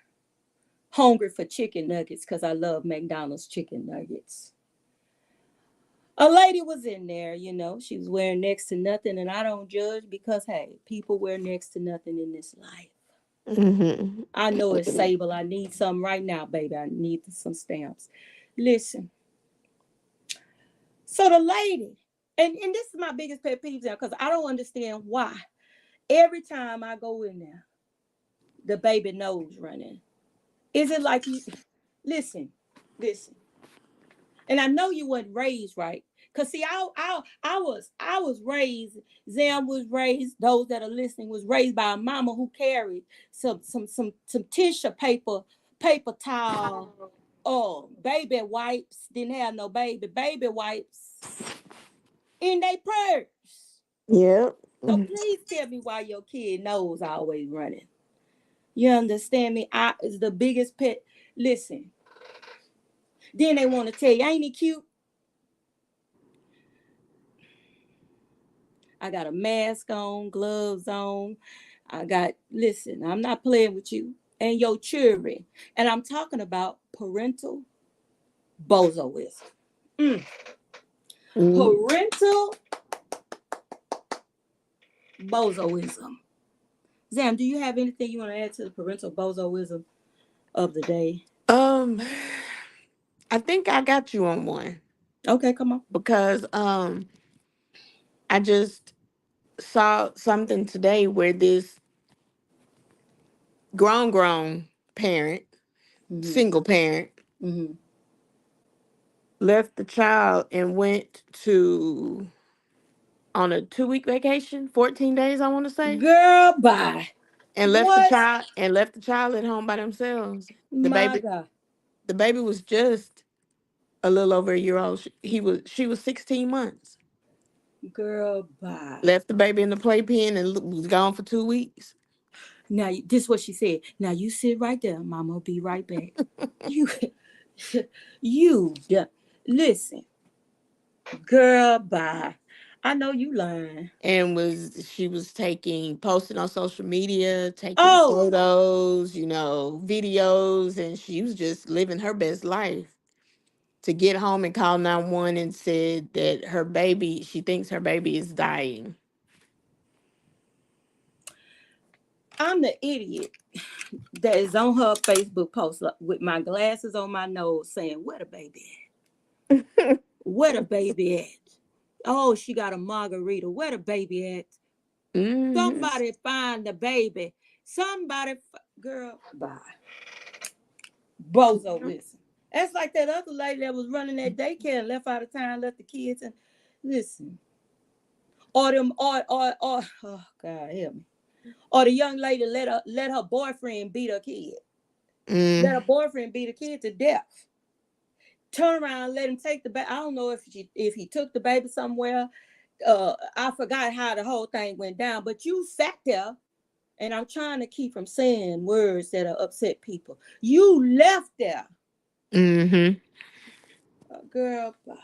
[SPEAKER 4] hungry for chicken nuggets, because I love McDonald's chicken nuggets, A lady was in there, she was wearing next to nothing, and I don't judge because, hey, people wear next to nothing in this life.
[SPEAKER 5] Mm-hmm.
[SPEAKER 4] I know it's Sable. I need some right now, baby. I need some stamps. Listen. So the lady, and this is my biggest pet peeve now, because I don't understand why. Every time I go in there, the baby nose running. Is it like you listen. And I know you weren't raised right. Cause see, I was raised, Zam was raised, those that are listening was raised by a mama who carried some tissue paper towel, baby wipes, didn't have no baby wipes in their purse.
[SPEAKER 5] Yep.
[SPEAKER 4] So please tell me why your kid nose always running. You understand me? I is the biggest pet. Listen. Then they want to tell you, ain't he cute? I got a mask on, gloves on. Listen, I'm not playing with you and your children. And I'm talking about parental bozoism.
[SPEAKER 5] Mm.
[SPEAKER 4] Parental bozoism. Zam, do you have anything you want to add to the parental bozoism of the day?
[SPEAKER 5] Um, I think I got you on one
[SPEAKER 4] Okay, come on.
[SPEAKER 5] because I just saw something today where this grown parent,
[SPEAKER 4] Mm-hmm.
[SPEAKER 5] single parent,
[SPEAKER 4] Mm-hmm.
[SPEAKER 5] left the child and went to on a 2-week vacation, 14 days, I want to say,
[SPEAKER 4] Girl, bye.
[SPEAKER 5] and
[SPEAKER 4] What?
[SPEAKER 5] left the child at home by themselves. The
[SPEAKER 4] My
[SPEAKER 5] baby,
[SPEAKER 4] God.
[SPEAKER 5] the baby was just a little over a year old. She was 16 months.
[SPEAKER 4] Girl, bye.
[SPEAKER 5] Left the baby in the playpen and was gone for 2 weeks.
[SPEAKER 4] Now, this is what she said. Now, you sit right there. Mama will be right back. You, you, listen, girl, bye. I know you lying.
[SPEAKER 5] And she was posting on social media, taking
[SPEAKER 4] Oh,
[SPEAKER 5] photos, videos, and she was just living her best life. To get home and call 911 and said that she thinks her baby is dying.
[SPEAKER 4] I'm the idiot that is on her Facebook post with my glasses on my nose saying, where the baby at? Where the baby at? Oh, she got a margarita. Where the baby at?
[SPEAKER 5] Hmm.
[SPEAKER 4] Somebody find the baby. Girl, bye. Bozo listen. That's like that other lady that was running that daycare and left out of town, left the kids and listen. Or them or oh God help me. Or the young lady let her boyfriend beat her kid. Let her
[SPEAKER 5] Mm.
[SPEAKER 4] boyfriend beat a kid to death. Turn around and let him take the baby. I don't know if he took the baby somewhere. I forgot how the whole thing went down, but you sat there, and I'm trying to keep from saying words that are upset people. You left there.
[SPEAKER 5] Hmm.
[SPEAKER 4] Girl, bye.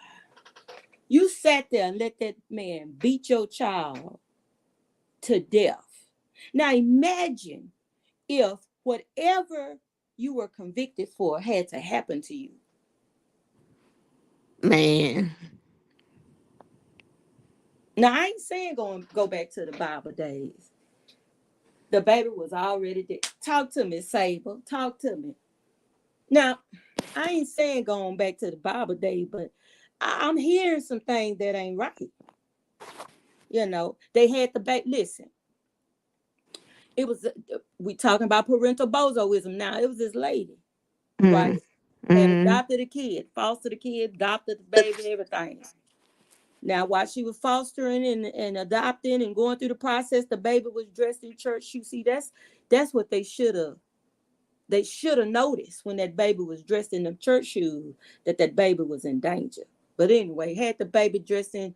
[SPEAKER 4] You sat there and let that man beat your child to death. Now imagine if whatever you were convicted for had to happen to you.
[SPEAKER 5] Man.
[SPEAKER 4] Now I ain't saying go back to the Bible days. The baby was already dead. Talk to me, Sable. Talk to me. Now, I ain't saying going back to the Bible days, but I'm hearing some things that ain't right. They had the baby. Listen, it was we talking about parental bozoism now. It was this lady, right?
[SPEAKER 5] Mm.
[SPEAKER 4] Had
[SPEAKER 5] Mm.
[SPEAKER 4] adopted a kid, fostered the kid, adopted the baby, everything. Now, while she was fostering and adopting and going through the process, the baby was dressed in church shoes. See, that's what they should have. They should have noticed when that baby was dressed in the church shoes that baby was in danger. But anyway, had the baby dressed in,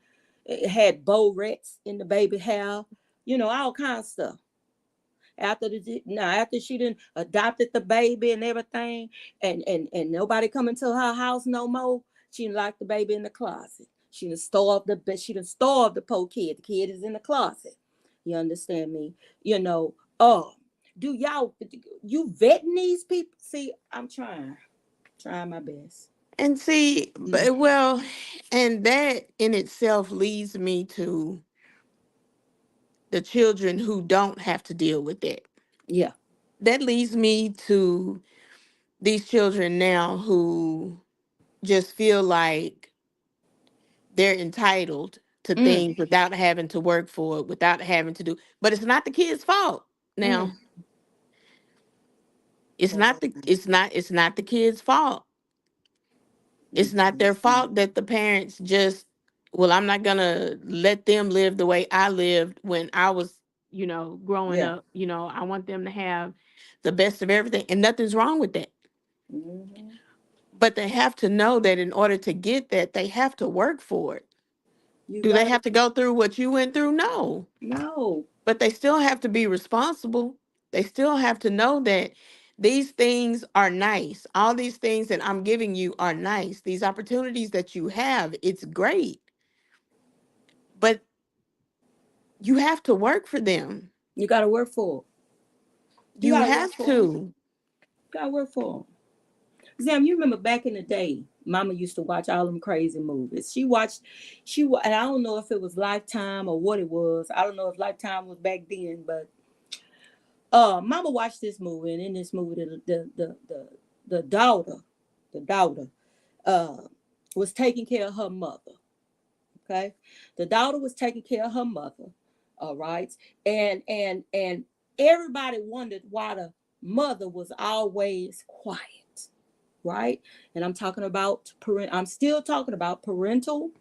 [SPEAKER 4] had bow rats in the baby hair, all kinds of stuff. After she done adopted the baby and everything, and nobody coming to her house no more, she locked the baby in the closet. She done starved the poor kid. The kid is in the closet. You understand me? Do you vetting these people? See, I'm trying my best.
[SPEAKER 5] And see, well, and that in itself leads me to the children who don't have to deal with that.
[SPEAKER 4] Yeah.
[SPEAKER 5] That leads me to these children now who just feel like they're entitled to
[SPEAKER 4] Mm,
[SPEAKER 5] things without having to work for it, without having to do. But it's not the kid's fault. Now,
[SPEAKER 4] mm.
[SPEAKER 5] it's not the kid's fault. It's not their fault that the parents just, well, I'm not gonna let them live the way I lived when I was, growing
[SPEAKER 4] Yeah.
[SPEAKER 5] up. I want them to have the best of everything. And nothing's wrong with that.
[SPEAKER 4] Hmm.
[SPEAKER 5] But they have to know that in order to get that, they have to work for it.
[SPEAKER 4] You
[SPEAKER 5] Do they
[SPEAKER 4] gotta
[SPEAKER 5] have to go through what you went through? No.
[SPEAKER 4] know.
[SPEAKER 5] But they still have to be responsible. They still have to know that these things are nice. All these things that I'm giving you are nice. These opportunities that you have, it's great. But you have to work for them.
[SPEAKER 4] You gotta work for it. You
[SPEAKER 5] You
[SPEAKER 4] gotta work
[SPEAKER 5] have
[SPEAKER 4] for 'em.
[SPEAKER 5] to.
[SPEAKER 4] You gotta work for 'em. Zam, you remember back in the day, Mama used to watch all them crazy movies. And I don't know if it was Lifetime or what it was. I don't know if Lifetime was back then, but Mama watched this movie, and in this movie, the daughter, the daughter, uh, was taking care of her mother. Okay, the daughter was taking care of her mother. All right, and everybody wondered why the mother was always quiet. Right, and I'm still talking about parental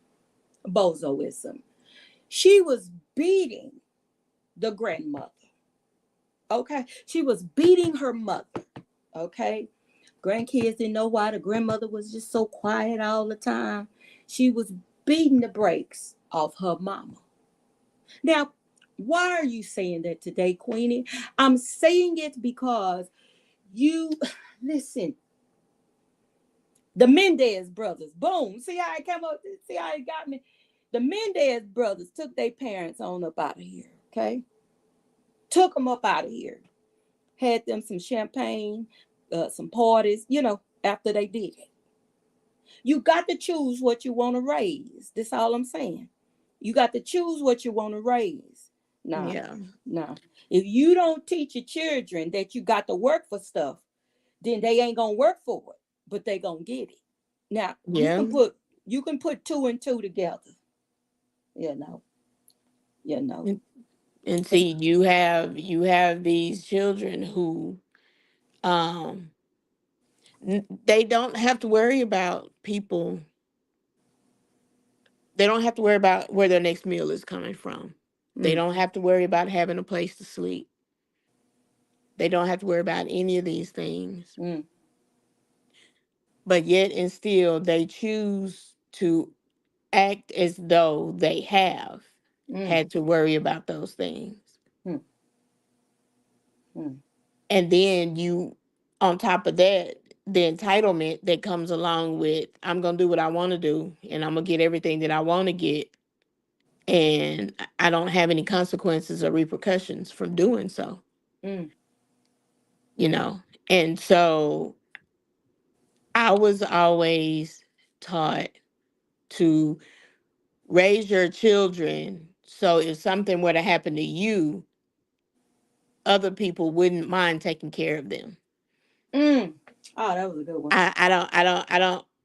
[SPEAKER 4] bozoism. She was beating the grandmother. Okay, she was beating her mother. Okay, grandkids didn't know why the grandmother was just so quiet all the time. She was beating the brakes off her mama. Now, why are you saying that today, Queenie? I'm saying it because you listen. The Mendez brothers, boom. See how I came up? See how it got me? The Mendez brothers took their parents on up out of here. Okay, took them up out of here. Had them some champagne, some parties. After they did it. You got to choose what you want to raise. That's all I'm saying. You got to choose what you want to raise. Nah,
[SPEAKER 5] Yeah.
[SPEAKER 4] nah. If you don't teach your children that you got to work for stuff, then they ain't gonna work for it, but they gonna get it. Now
[SPEAKER 5] Yeah.
[SPEAKER 4] you can put two and two together. You know, you know.
[SPEAKER 5] And see, you have these children who um they don't have to worry about people. They don't have to worry about where their next meal is coming from. They
[SPEAKER 4] Mm,
[SPEAKER 5] don't have to worry about having a place to sleep. They don't have to worry about any of these things.
[SPEAKER 4] mm,
[SPEAKER 5] But yet and still they choose to act as though they have
[SPEAKER 4] mm,
[SPEAKER 5] had to worry about those things.
[SPEAKER 4] mm, mm,
[SPEAKER 5] And then on top of that, the entitlement that comes along with, I'm going to do what I want to do and I'm going to get everything that I want to get. And I don't have any consequences or repercussions from doing so,
[SPEAKER 4] mm,
[SPEAKER 5] you know? And so I was always taught to raise your children so if something were to happen to you, other people wouldn't mind taking care of them.
[SPEAKER 4] mm. Oh, that was a good one.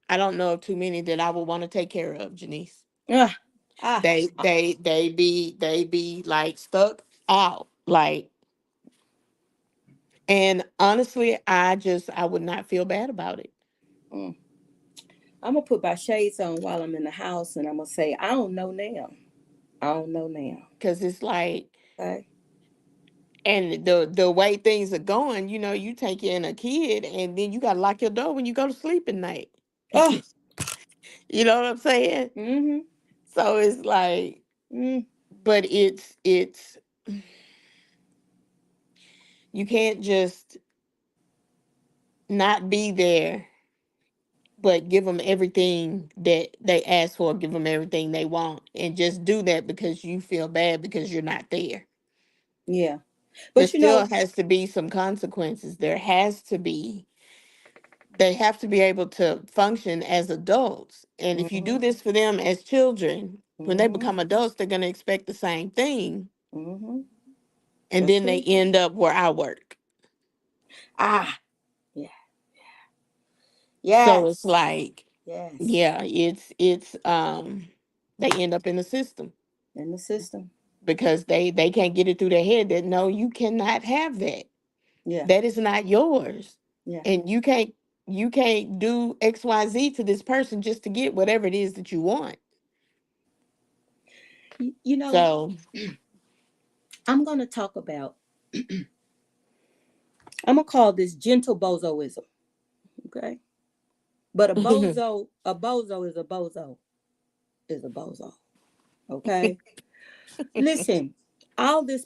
[SPEAKER 5] I don't know of too many that I would want to take care of, Janice.
[SPEAKER 4] Ah, ah,
[SPEAKER 5] They be like stuck out. Like, and honestly, I would not feel bad about it.
[SPEAKER 4] mm. I'm gonna put my shades on while I'm in the house, and I'm gonna say, I don't know now. I don't know now.
[SPEAKER 5] Cause it's like,
[SPEAKER 4] Okay.
[SPEAKER 5] and the way things are going, you take in a kid and then you gotta lock your door when you go to sleep at night.
[SPEAKER 4] Oh.
[SPEAKER 5] You know what I'm saying?
[SPEAKER 4] Mm-hmm.
[SPEAKER 5] So it's like,
[SPEAKER 4] Mm,
[SPEAKER 5] but it's you can't just not be there, but give them everything that they ask for, give them everything they want, and just do that because you feel bad because you're not there.
[SPEAKER 4] yeah.
[SPEAKER 5] There
[SPEAKER 4] But
[SPEAKER 5] still has to be some consequences. There has to be, They have to be able to function as adults. And if you do
[SPEAKER 4] Mm-hmm.
[SPEAKER 5] this for them as children, when they
[SPEAKER 4] Mm-hmm.
[SPEAKER 5] become adults, they're going to expect the same thing.
[SPEAKER 4] Mm-hmm.
[SPEAKER 5] And
[SPEAKER 4] That's
[SPEAKER 5] then they
[SPEAKER 4] true.
[SPEAKER 5] end up where I work.
[SPEAKER 4] Ah, yeah.
[SPEAKER 5] So it's
[SPEAKER 4] Yes.
[SPEAKER 5] like,
[SPEAKER 4] Yes.
[SPEAKER 5] yeah, they end up in the system
[SPEAKER 4] In the system.
[SPEAKER 5] because they can't get it through their head that no, you cannot have that.
[SPEAKER 4] Yeah.
[SPEAKER 5] That is not yours.
[SPEAKER 4] Yeah.
[SPEAKER 5] And you can't do XYZ to this person just to get whatever it is that you want.
[SPEAKER 4] You know,
[SPEAKER 5] So
[SPEAKER 4] I'm gonna talk about. I'm gonna call this gentle bozoism. Okay. But a bozo is a bozo is a bozo. Okay. Listen, all this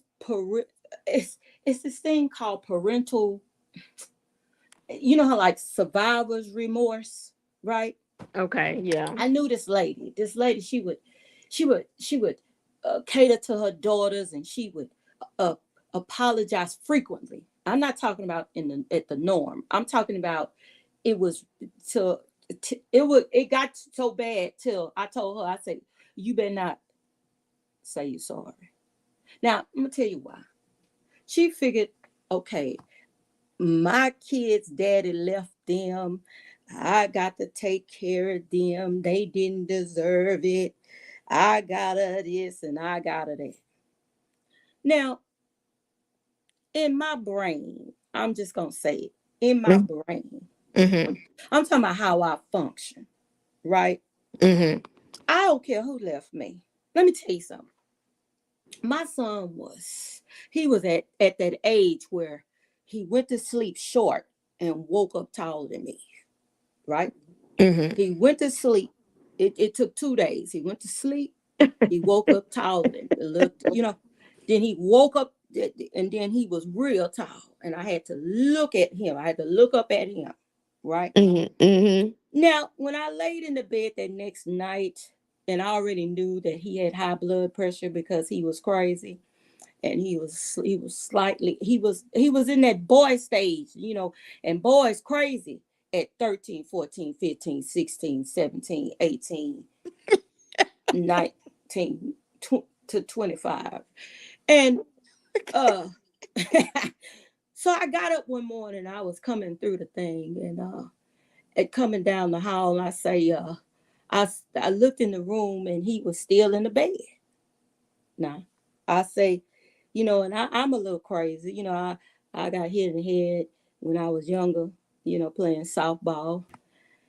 [SPEAKER 4] it's this thing called parental. You know how like survivor's remorse, right?
[SPEAKER 5] okay, yeah.
[SPEAKER 4] I knew this lady. This lady, she would cater to her daughters, and she would uh, apologize frequently. I'm not talking about at the norm. I'm talking about it was to it got so bad till I told her, I said, you better not say you're sorry. Now I'm gonna tell you why. She figured, okay, my kids' daddy left them. I got to take care of them. They didn't deserve it. I got to this and I got to that. Now, in my brain, I'm just going to say it. In my brain,
[SPEAKER 5] Mm-hmm.
[SPEAKER 4] I'm talking about how I function, right?
[SPEAKER 5] Mm-hmm.
[SPEAKER 4] I don't care who left me. Let me tell you something. My son he was at that age where he went to sleep short and woke up taller than me, right?
[SPEAKER 5] Mm-hmm.
[SPEAKER 4] He went to sleep. It took 2 days. He went to sleep. He woke up taller than looked, Then he woke up and then he was real tall. And I had to look at him. I had to look up at him. Right.
[SPEAKER 5] Mm-hmm.
[SPEAKER 4] Now, when I laid in the bed that next night, and I already knew that he had high blood pressure because he was crazy. And he was in that boy stage, and boys crazy at 13, 14, 15, 16, 17, 18, 19 to 25. And so I got up one morning, I was coming through the thing, and coming down the hall, and I say, I looked in the room and he was still in the bed. Now, I say, and I'm a little crazy. I got hit in the head when I was younger, playing softball,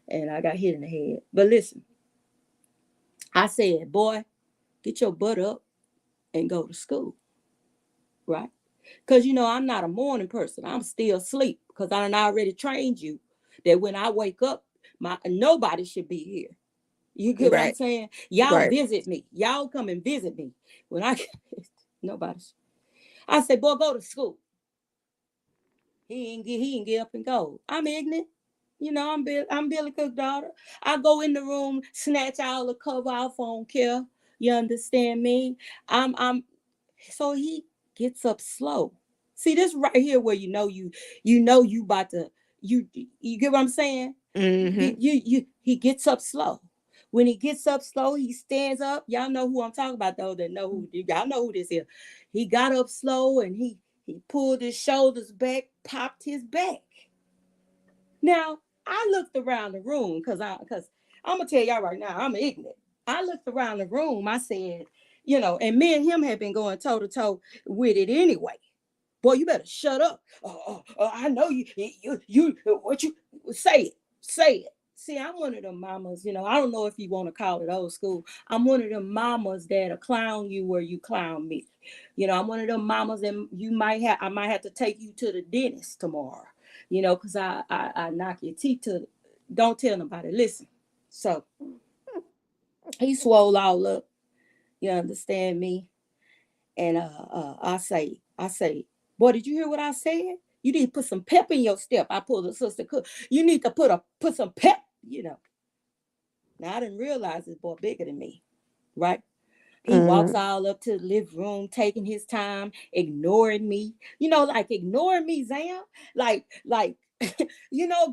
[SPEAKER 4] and I got hit in the head. But listen, I said, boy, get your butt up and go to school, right? Because, I'm not a morning person. I'm still asleep because I already trained you that when I wake up, nobody should be here. You get what I'm
[SPEAKER 5] Right.
[SPEAKER 4] saying? Y'all
[SPEAKER 5] Right.
[SPEAKER 4] visit me. Y'all come and visit me. When nobody. I said, boy, go to school. He ain't get up and go. I'm ignorant. I'm Billy Cook's daughter. I go in the room, snatch all the cover off on care. You understand me? I'm so he gets up slow. See this right here where you about to you get what I'm saying?
[SPEAKER 5] Mm-hmm.
[SPEAKER 4] He gets up slow. When he gets up slow, he stands up. Y'all know who I'm talking about, though. That know who y'all know who this is. He got up slow and he pulled his shoulders back, popped his back. Now I looked around the room because I'm gonna tell y'all right now, I'm ignorant. I looked around the room. I said, and me and him had been going toe to toe with it anyway. Boy, you better shut up. I know you, what you say it. See, I'm one of them mamas, I don't know if you want to call it old school. I'm one of them mamas that'll clown you where you clown me. I'm one of them mamas that I might have to take you to the dentist tomorrow, because I knock your teeth to, don't tell nobody, listen. So he swole all up, you understand me? And I say, boy, did you hear what I said? You need to put some pep in your step. I pulled a sister cook. You need to put some pep. Now I didn't realize this boy bigger than me, right? He walks
[SPEAKER 5] Mm-hmm.
[SPEAKER 4] all up to the living room, taking his time, ignoring me. Like ignoring me, Zam. Like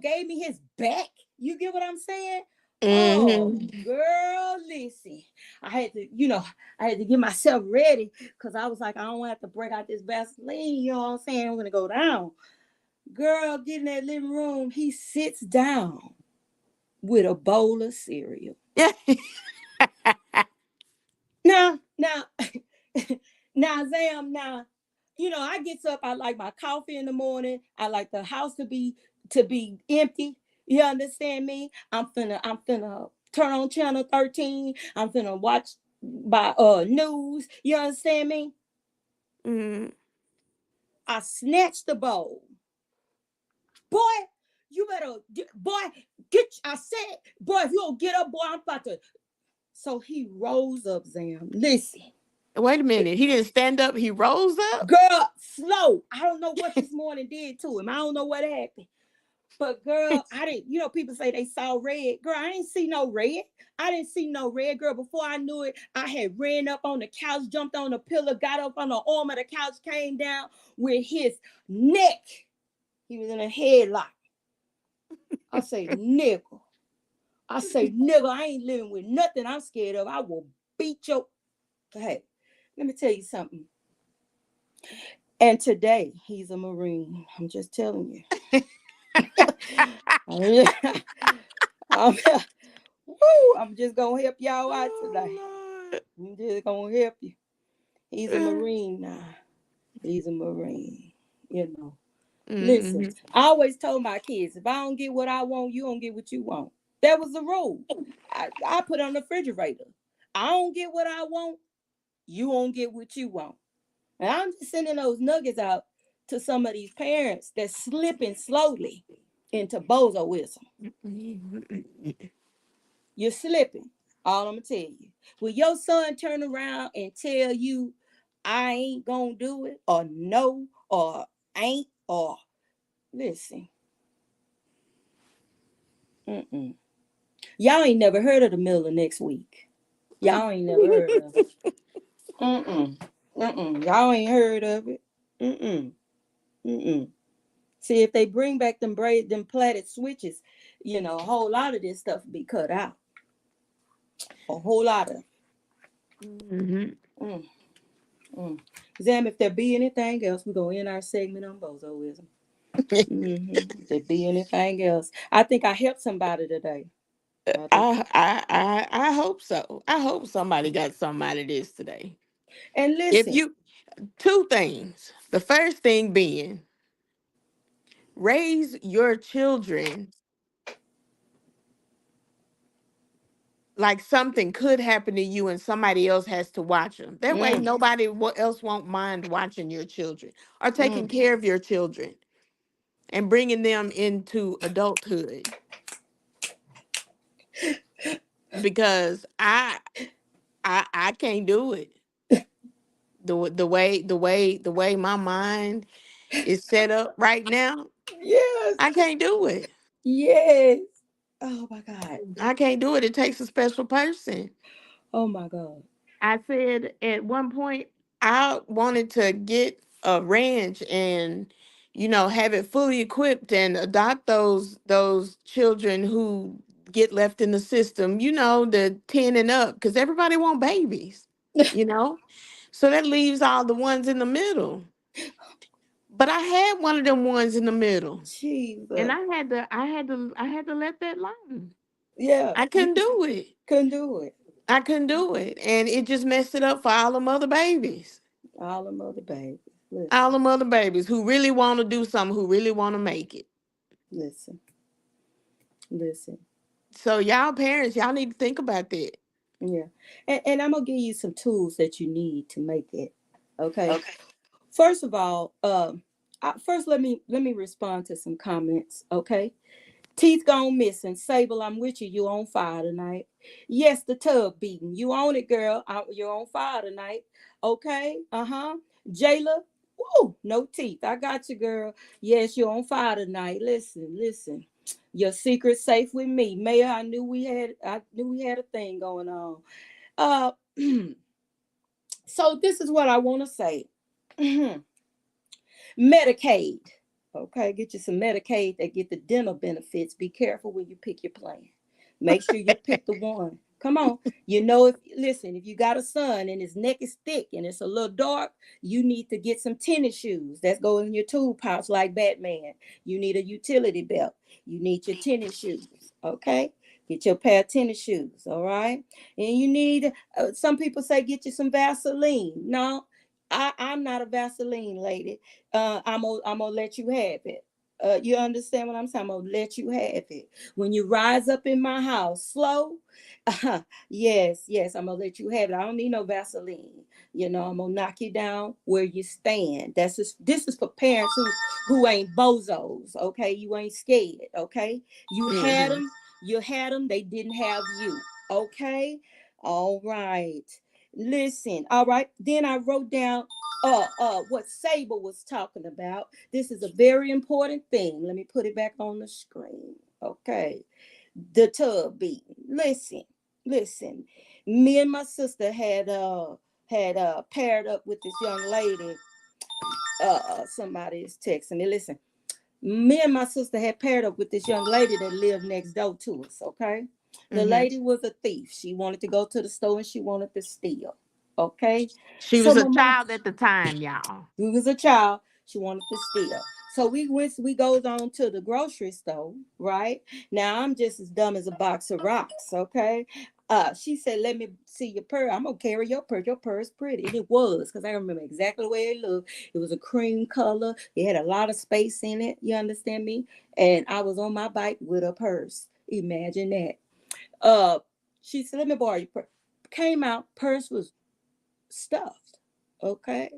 [SPEAKER 4] gave me his back. You get what I'm saying? Oh,
[SPEAKER 5] Mm-hmm.
[SPEAKER 4] girl, listen. I had to, I had to get myself ready because I was like, I don't have to break out this Vaseline. You know what I'm saying? I'm going to go down. Girl, get in that living room. He sits down with a bowl of cereal.
[SPEAKER 5] Yeah.
[SPEAKER 4] Now, now, Zam, I gets up. I like my coffee in the morning. I like the house to be empty. You understand me? I'm finna turn on channel 13. I'm finna watch by news. You understand me?
[SPEAKER 5] Mm.
[SPEAKER 4] I snatched the bowl. Boy, you better boy, I said, boy, if you don't get up, boy, I'm about to. So he rose up, Zam. Listen.
[SPEAKER 5] Wait a minute. He didn't stand up. He rose up.
[SPEAKER 4] Girl, slow. I don't know what this morning did to him. I don't know what happened. But girl, I didn't, people say they saw red. Girl, I didn't see no red. I didn't see no red, girl. Before I knew it, I had ran up on the couch, jumped on the pillow, got up on the arm of the couch, came down with his neck. He was in a headlock. I say, nigga. I ain't living with nothing I'm scared of. I will beat your. Hey, let me tell you something. And today, he's a Marine. I'm just telling you. I'm, I'm just going to help y'all out today.
[SPEAKER 5] Oh,
[SPEAKER 4] I'm just going to help you. He's a
[SPEAKER 5] Lord.
[SPEAKER 4] Marine now. He's a Marine. Listen,
[SPEAKER 5] Mm-hmm.
[SPEAKER 4] I always told my kids, if I don't get what I want, you don't get what you want. That was the rule. I put on the refrigerator. I don't get what I want, you won't get what you want. And I'm just sending those nuggets out to some of these parents that's slipping slowly into bozoism. You're slipping. All I'm gonna tell you. Will your son turn around and tell you, I ain't gonna do it, or no, or ain't, or listen. Mm-mm. Y'all ain't never heard of the middle of next week. Y'all ain't never heard of it. Mm-mm. Mm-mm. Y'all ain't heard of it. Mm-mm. Mm-mm. See, if they bring back them platted switches, a whole lot of this stuff be cut out. A whole lot of.
[SPEAKER 5] Mm-hmm.
[SPEAKER 4] Mm, mm. Zam, if there be anything else, we're going to end our segment on bozoism. If there be anything else. I think I helped somebody today.
[SPEAKER 5] I hope so. I hope somebody got something out of this today.
[SPEAKER 4] And
[SPEAKER 5] If
[SPEAKER 4] listen.
[SPEAKER 5] you Two things. The first thing being raise your children like something could happen to you and somebody else has to watch them. That way,
[SPEAKER 4] Mm,
[SPEAKER 5] nobody else won't mind watching your children or taking
[SPEAKER 4] mm.
[SPEAKER 5] care of your children and bringing them into adulthood. Because I can't do it. The way my mind is set up right now,
[SPEAKER 4] Yes.
[SPEAKER 5] I can't do it.
[SPEAKER 4] Yes. Oh my God.
[SPEAKER 5] I can't do it. It takes a special person.
[SPEAKER 4] Oh my God.
[SPEAKER 5] I said at one point I wanted to get a ranch and have it fully equipped and adopt those children who get left in the system, the 10 and up, because everybody want babies, you know. So that leaves all the ones in the middle. But I had one of them ones in the middle. And
[SPEAKER 4] Jesus.
[SPEAKER 5] I had to let that lie.
[SPEAKER 4] Yeah.
[SPEAKER 5] I
[SPEAKER 4] You
[SPEAKER 5] couldn't do it.
[SPEAKER 4] couldn't do it.
[SPEAKER 5] I couldn't do it. And it just messed it up for all them other babies.
[SPEAKER 4] All them other babies.
[SPEAKER 5] All
[SPEAKER 4] Listen.
[SPEAKER 5] them other babies who really want to do something, who really want to make it.
[SPEAKER 4] Listen. Listen.
[SPEAKER 5] So y'all parents, y'all need to think about that.
[SPEAKER 4] Yeah. And I'm gonna give you some tools that you need to make it. Okay.
[SPEAKER 5] Okay.
[SPEAKER 4] First of all, first let me respond to some comments. Okay. Teeth gone missing. Sable, I'm with you. You on fire tonight. Yes, the tub beating. You on it, girl. You're on fire tonight. Okay. Uh-huh. Jayla. Woo, no teeth. I got you, girl. Yes, you're on fire tonight. Listen. Your secret safe with me. Mayor, I knew we had a thing going on. Uh so this is what I want to say. Medicaid. Okay, get you some Medicaid that get the dental benefits. Be careful when you pick your plan. Make sure you pick the one. Come on. You know, if you got a son and his neck is thick and it's a little dark, you need to get some tennis shoes. That's go in your tool pouch like Batman. You need a utility belt. You need your tennis shoes. Okay. Get your pair of tennis shoes. All right. And you need, some people say, get you some Vaseline. No, I'm not a Vaseline lady. I'm gonna let you have it. You understand what I'm saying? I'm gonna let you have it. When you rise up in my house slow, yes, I'm gonna let you have it. I don't need no Vaseline. You know, I'm gonna knock you down where you stand. This is for parents who ain't bozos. Okay, you ain't scared. Okay, you had them. They didn't have you. Okay, all right. Listen, all right. Then I wrote down what Sable was talking about. This is a very important thing. Let me put it back on the screen. Okay. The tub beating. Listen. Me and my sister had paired up with this young lady. Somebody is texting me. Listen, me and my sister had paired up with this young lady that lived next door to us. Okay. The lady was a thief. She wanted to go to the store and she wanted to steal. Okay.
[SPEAKER 5] She
[SPEAKER 4] So
[SPEAKER 5] was a
[SPEAKER 4] my mom,
[SPEAKER 5] child at the time, y'all.
[SPEAKER 4] we was a child. She wanted to steal. So we goes on to the grocery store, right? Now I'm just as dumb as a box of rocks, okay? She said, let me see your purse. I'm gonna carry your purse. Your purse pretty. And it was, because I remember exactly the way it looked. It was a cream color. It had a lot of space in it. You understand me? And I was on my bike with a purse. Imagine that. She said, let me borrow your purse. Came out, purse was stuffed. Okay.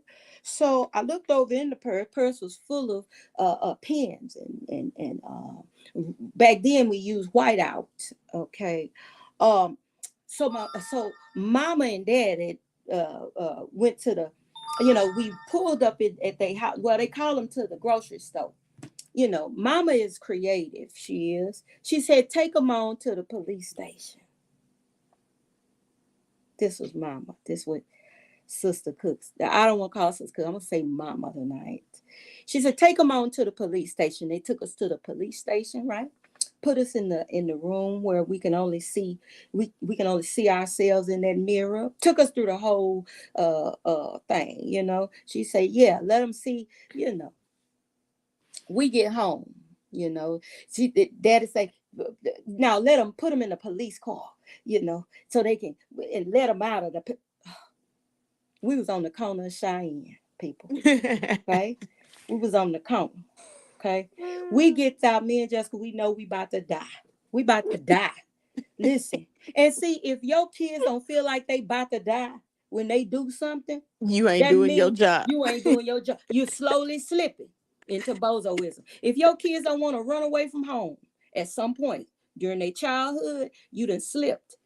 [SPEAKER 4] So I looked over in the purse. Purse was full of pens and back then we used whiteout. Okay. Um so mama and dad had went to the, we pulled up at their house. Well, they call them to the grocery store. Mama is creative. She is. She said, take them on to the police station. This was mama. This was Sister Cooks. I don't want to call Sister Cooks. I'm gonna say Mama tonight. She said, take them on to the police station. They took us to the police station, right? Put us in the room where we can only see ourselves in that mirror. Took us through the whole thing. She said, yeah, let them see. We get home. See, Daddy say, now let them put them in the police car. So they can and let them out of the. We was on the corner of Cheyenne, people. Okay? We was on the corner. Okay? We get out, me and Jessica, we know we about to die. We about to die. Listen. And see, if your kids don't feel like they about to die when they do something,
[SPEAKER 5] You ain't
[SPEAKER 4] that
[SPEAKER 5] doing your
[SPEAKER 4] means
[SPEAKER 5] job.
[SPEAKER 4] you ain't doing your job. You're slowly slipping into bozoism. If your kids don't want to run away from home at some point during their childhood, you done slipped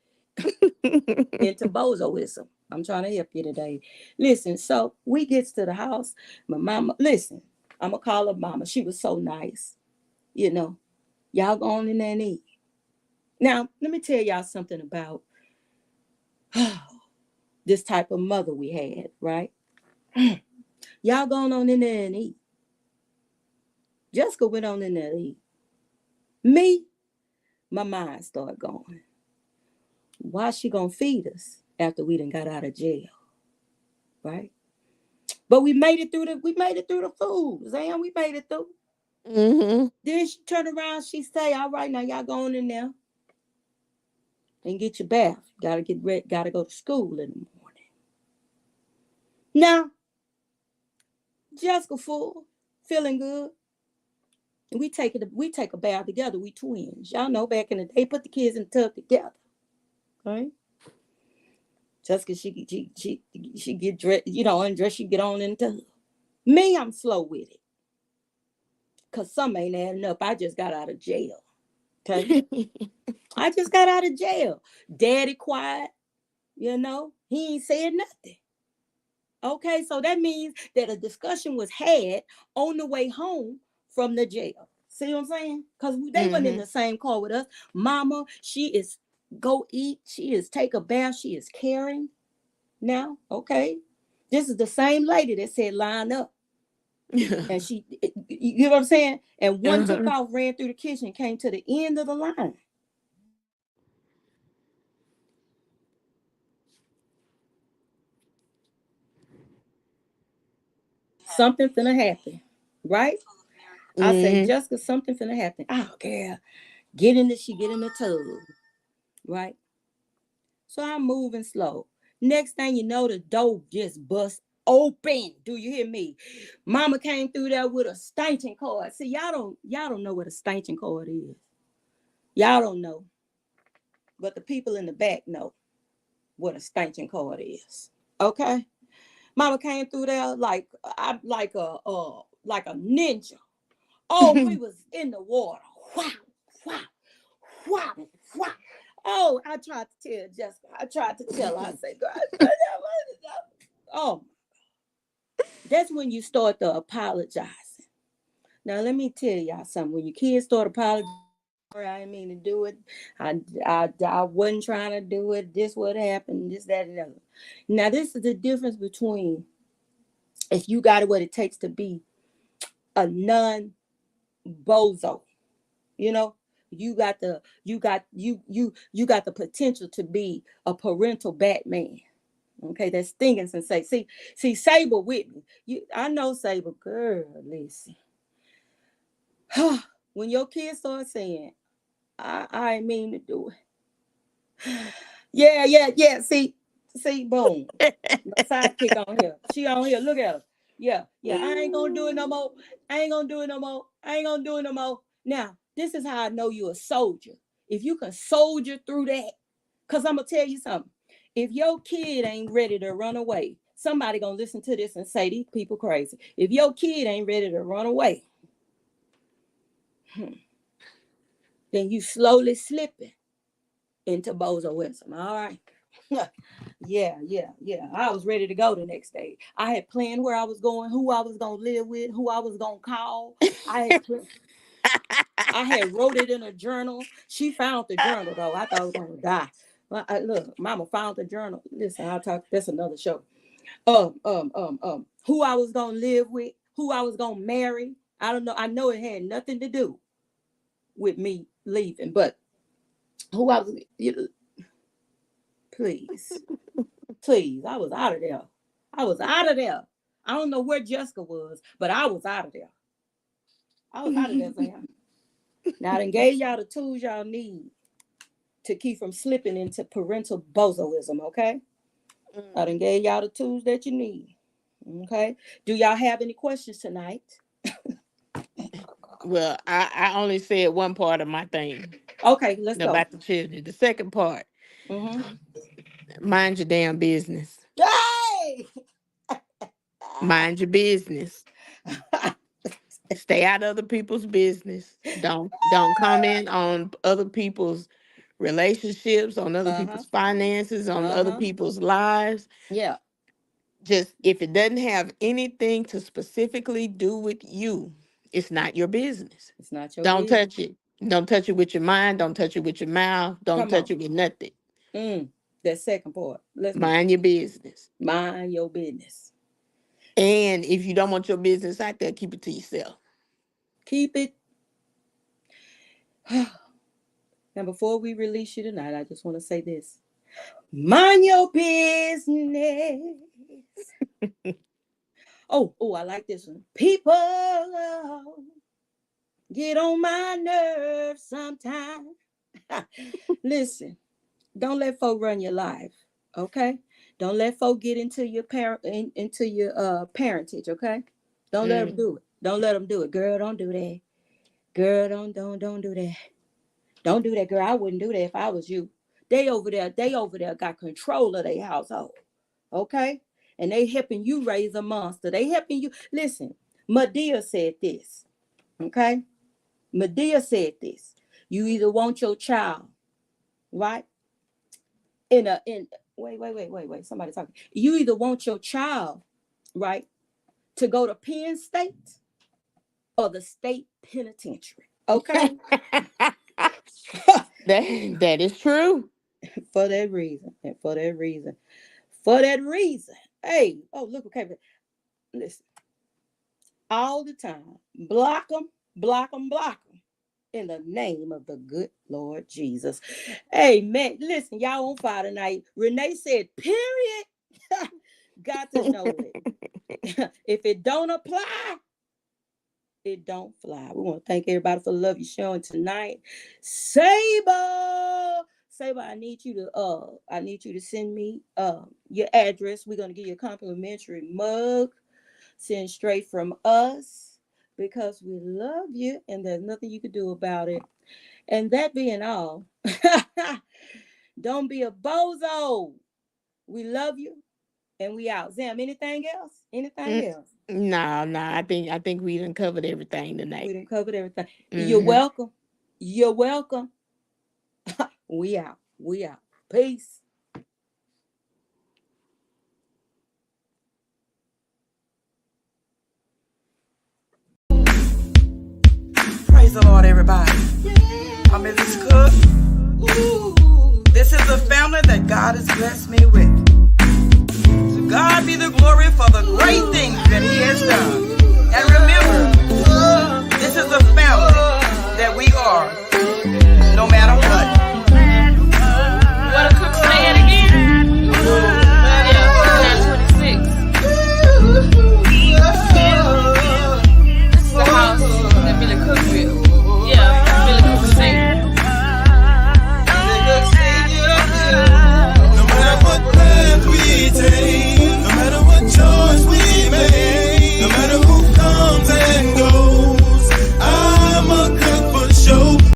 [SPEAKER 4] into bozoism. I'm trying to help you today. Listen, so we gets to the house. My mama, listen, I'm going to call her mama. She was so nice. Y'all go on in there and eat. Now, let me tell y'all something about this type of mother we had, right? Y'all going on in there and eat. Jessica went on in there to eat. Me, my mind started going. Why she going to feed us after we done got out of jail? Right? But we made it through the food. Zan, we made it through. Then she turned around, she say, all right, now y'all go on in there and get your bath. Gotta get ready, gotta go to school in the morning. Now, Jessica full, feeling good. And we take a bath together. We twins. Y'all know back in the day, put the kids in the tub together. Right? Jessica, she get dressed, undress, she get on in the tub. Me, I'm slow with it. Cause some ain't adding up. I just got out of jail. Okay. I just got out of jail. Daddy quiet, he ain't said nothing. Okay, so that means that a discussion was had on the way home from the jail. See what I'm saying? Because they weren't in the same car with us. Mama, she is go eat. She is take a bath. She is caring now. Okay. This is the same lady that said line up. And you know what I'm saying? And one took
[SPEAKER 5] Uh-huh.
[SPEAKER 4] off, ran through the kitchen, came to the end of the line. Something finna happen, right? I say,
[SPEAKER 5] Mm-hmm.
[SPEAKER 4] Jessica, something finna happen. Oh, girl, get in the, she get in the tub, right? So I'm moving slow. Next thing you know, the door just bust open. Do you hear me? Mama came through there with a stanchion cord. See, y'all don't know what a stanchion cord is. Y'all don't know, but the people in the back know what a stanchion cord is. Okay, Mama came through there like a ninja. Oh, we was in the water. Wow, wow, wow, wow. Oh, I tried to tell Jessica. I tried to tell her. I said, God, oh, that's when you start to apologize. Now, let me tell y'all something. When your kids start apologizing, I didn't mean to do it. I wasn't trying to do it. This what happened. This, that, and the other. Now, this is the difference between if you got what it takes to be a non-bozo. You know, you got the potential to be a parental Batman. Okay, that's stinging sensation. See, Saber with me. I know Saber, girl. Listen, when your kids start saying, I ain't mean to do it." Yeah. See, boom. No sidekick on here. She on here. Look at her. Yeah. I ain't gonna do it no more. I ain't gonna do it no more. I ain't gonna do it no more. Now, this is how I know you're a soldier. If you can soldier through that, because I'm gonna tell you something. If your kid ain't ready to run away, somebody gonna listen to this and say these people crazy. If your kid ain't ready to run away, then you slowly slipping into bozoism. All right. Yeah. I was ready to go the next day. I had planned where I was going, who I was gonna live with, who I was gonna call. I had wrote it in a journal. She found the journal though. I thought I was gonna die. Well, look, Mama found the journal. Listen, I'll talk. That's another show. Who I was gonna live with, who I was gonna marry. I don't know. I know it had nothing to do with me leaving, but who I was. Please, please, I was out of there. I was out of there. I don't know where Jessica was, but I was out of there. I was out of there, Sam. Now I done gave y'all the tools y'all need to keep from slipping into parental bozoism, okay? I done gave y'all the tools that you need. Okay. Do y'all have any questions tonight?
[SPEAKER 5] Well, I only said one part of my thing
[SPEAKER 4] Okay, let's go.
[SPEAKER 5] about the children. The second part,
[SPEAKER 4] Mm-hmm.
[SPEAKER 5] mind your damn business.
[SPEAKER 4] Hey!
[SPEAKER 5] Mind your business. Stay out of other people's business. Don't comment on other people's relationships, on other
[SPEAKER 4] Uh-huh.
[SPEAKER 5] people's finances, on other
[SPEAKER 4] Uh-huh.
[SPEAKER 5] people's lives.
[SPEAKER 4] Yeah,
[SPEAKER 5] Just if it doesn't have anything to specifically do with you, it's not your business.
[SPEAKER 4] it's not your
[SPEAKER 5] Don't
[SPEAKER 4] business.
[SPEAKER 5] touch it. Don't touch it with your mind. Don't touch it with your mouth. Don't
[SPEAKER 4] Come
[SPEAKER 5] touch
[SPEAKER 4] on.
[SPEAKER 5] it with nothing.
[SPEAKER 4] That second part. Let's move.
[SPEAKER 5] Mind your business.
[SPEAKER 4] Mind your business.
[SPEAKER 5] And if you don't want your business out there, keep it to yourself.
[SPEAKER 4] Keep it. Now, before we release you tonight, I just want to say this. Mind your business. Oh, I like this one. People get on my nerves sometimes. Listen, don't let folk run your life, okay? Don't let folk get into your into your parentage, okay? Don't let them
[SPEAKER 5] Mm.
[SPEAKER 4] do it. Don't let them do it, girl. Don't do that, girl. Don't do that. Don't do that, girl. I wouldn't do that if I was you. They over there got control of their household, okay? And they helping you raise a monster. They helping you. Listen, Medea said this, okay? Medea said this. You either want your child, right? In wait. Somebody talking. You either want your child, right, to go to Penn State or the state penitentiary. Okay?
[SPEAKER 5] That is true.
[SPEAKER 4] For that reason. And for that reason. For that reason. Hey, oh look, okay. Listen. all the time. Block them, block them, block them. In the name of the good Lord Jesus. Amen. Listen, y'all on fire tonight. Renee said, period. Got to know it. If it don't apply, it don't fly. We want to thank everybody for the love you're showing tonight. Saber, I need you to send me your address. We're gonna give you a complimentary mug sent straight from us because we love you and there's nothing you can do about it. And that being all, don't be a bozo. We love you and we out. Zam, anything else? Anything else?
[SPEAKER 5] No. I think we done covered everything tonight.
[SPEAKER 4] We done covered everything. You're welcome. You're welcome. We out. We out. Peace.
[SPEAKER 1] Praise the Lord, everybody. I'm Mrs. Cook. This is the family that God has blessed me with. To God be the glory for the great things that He has done. And remember,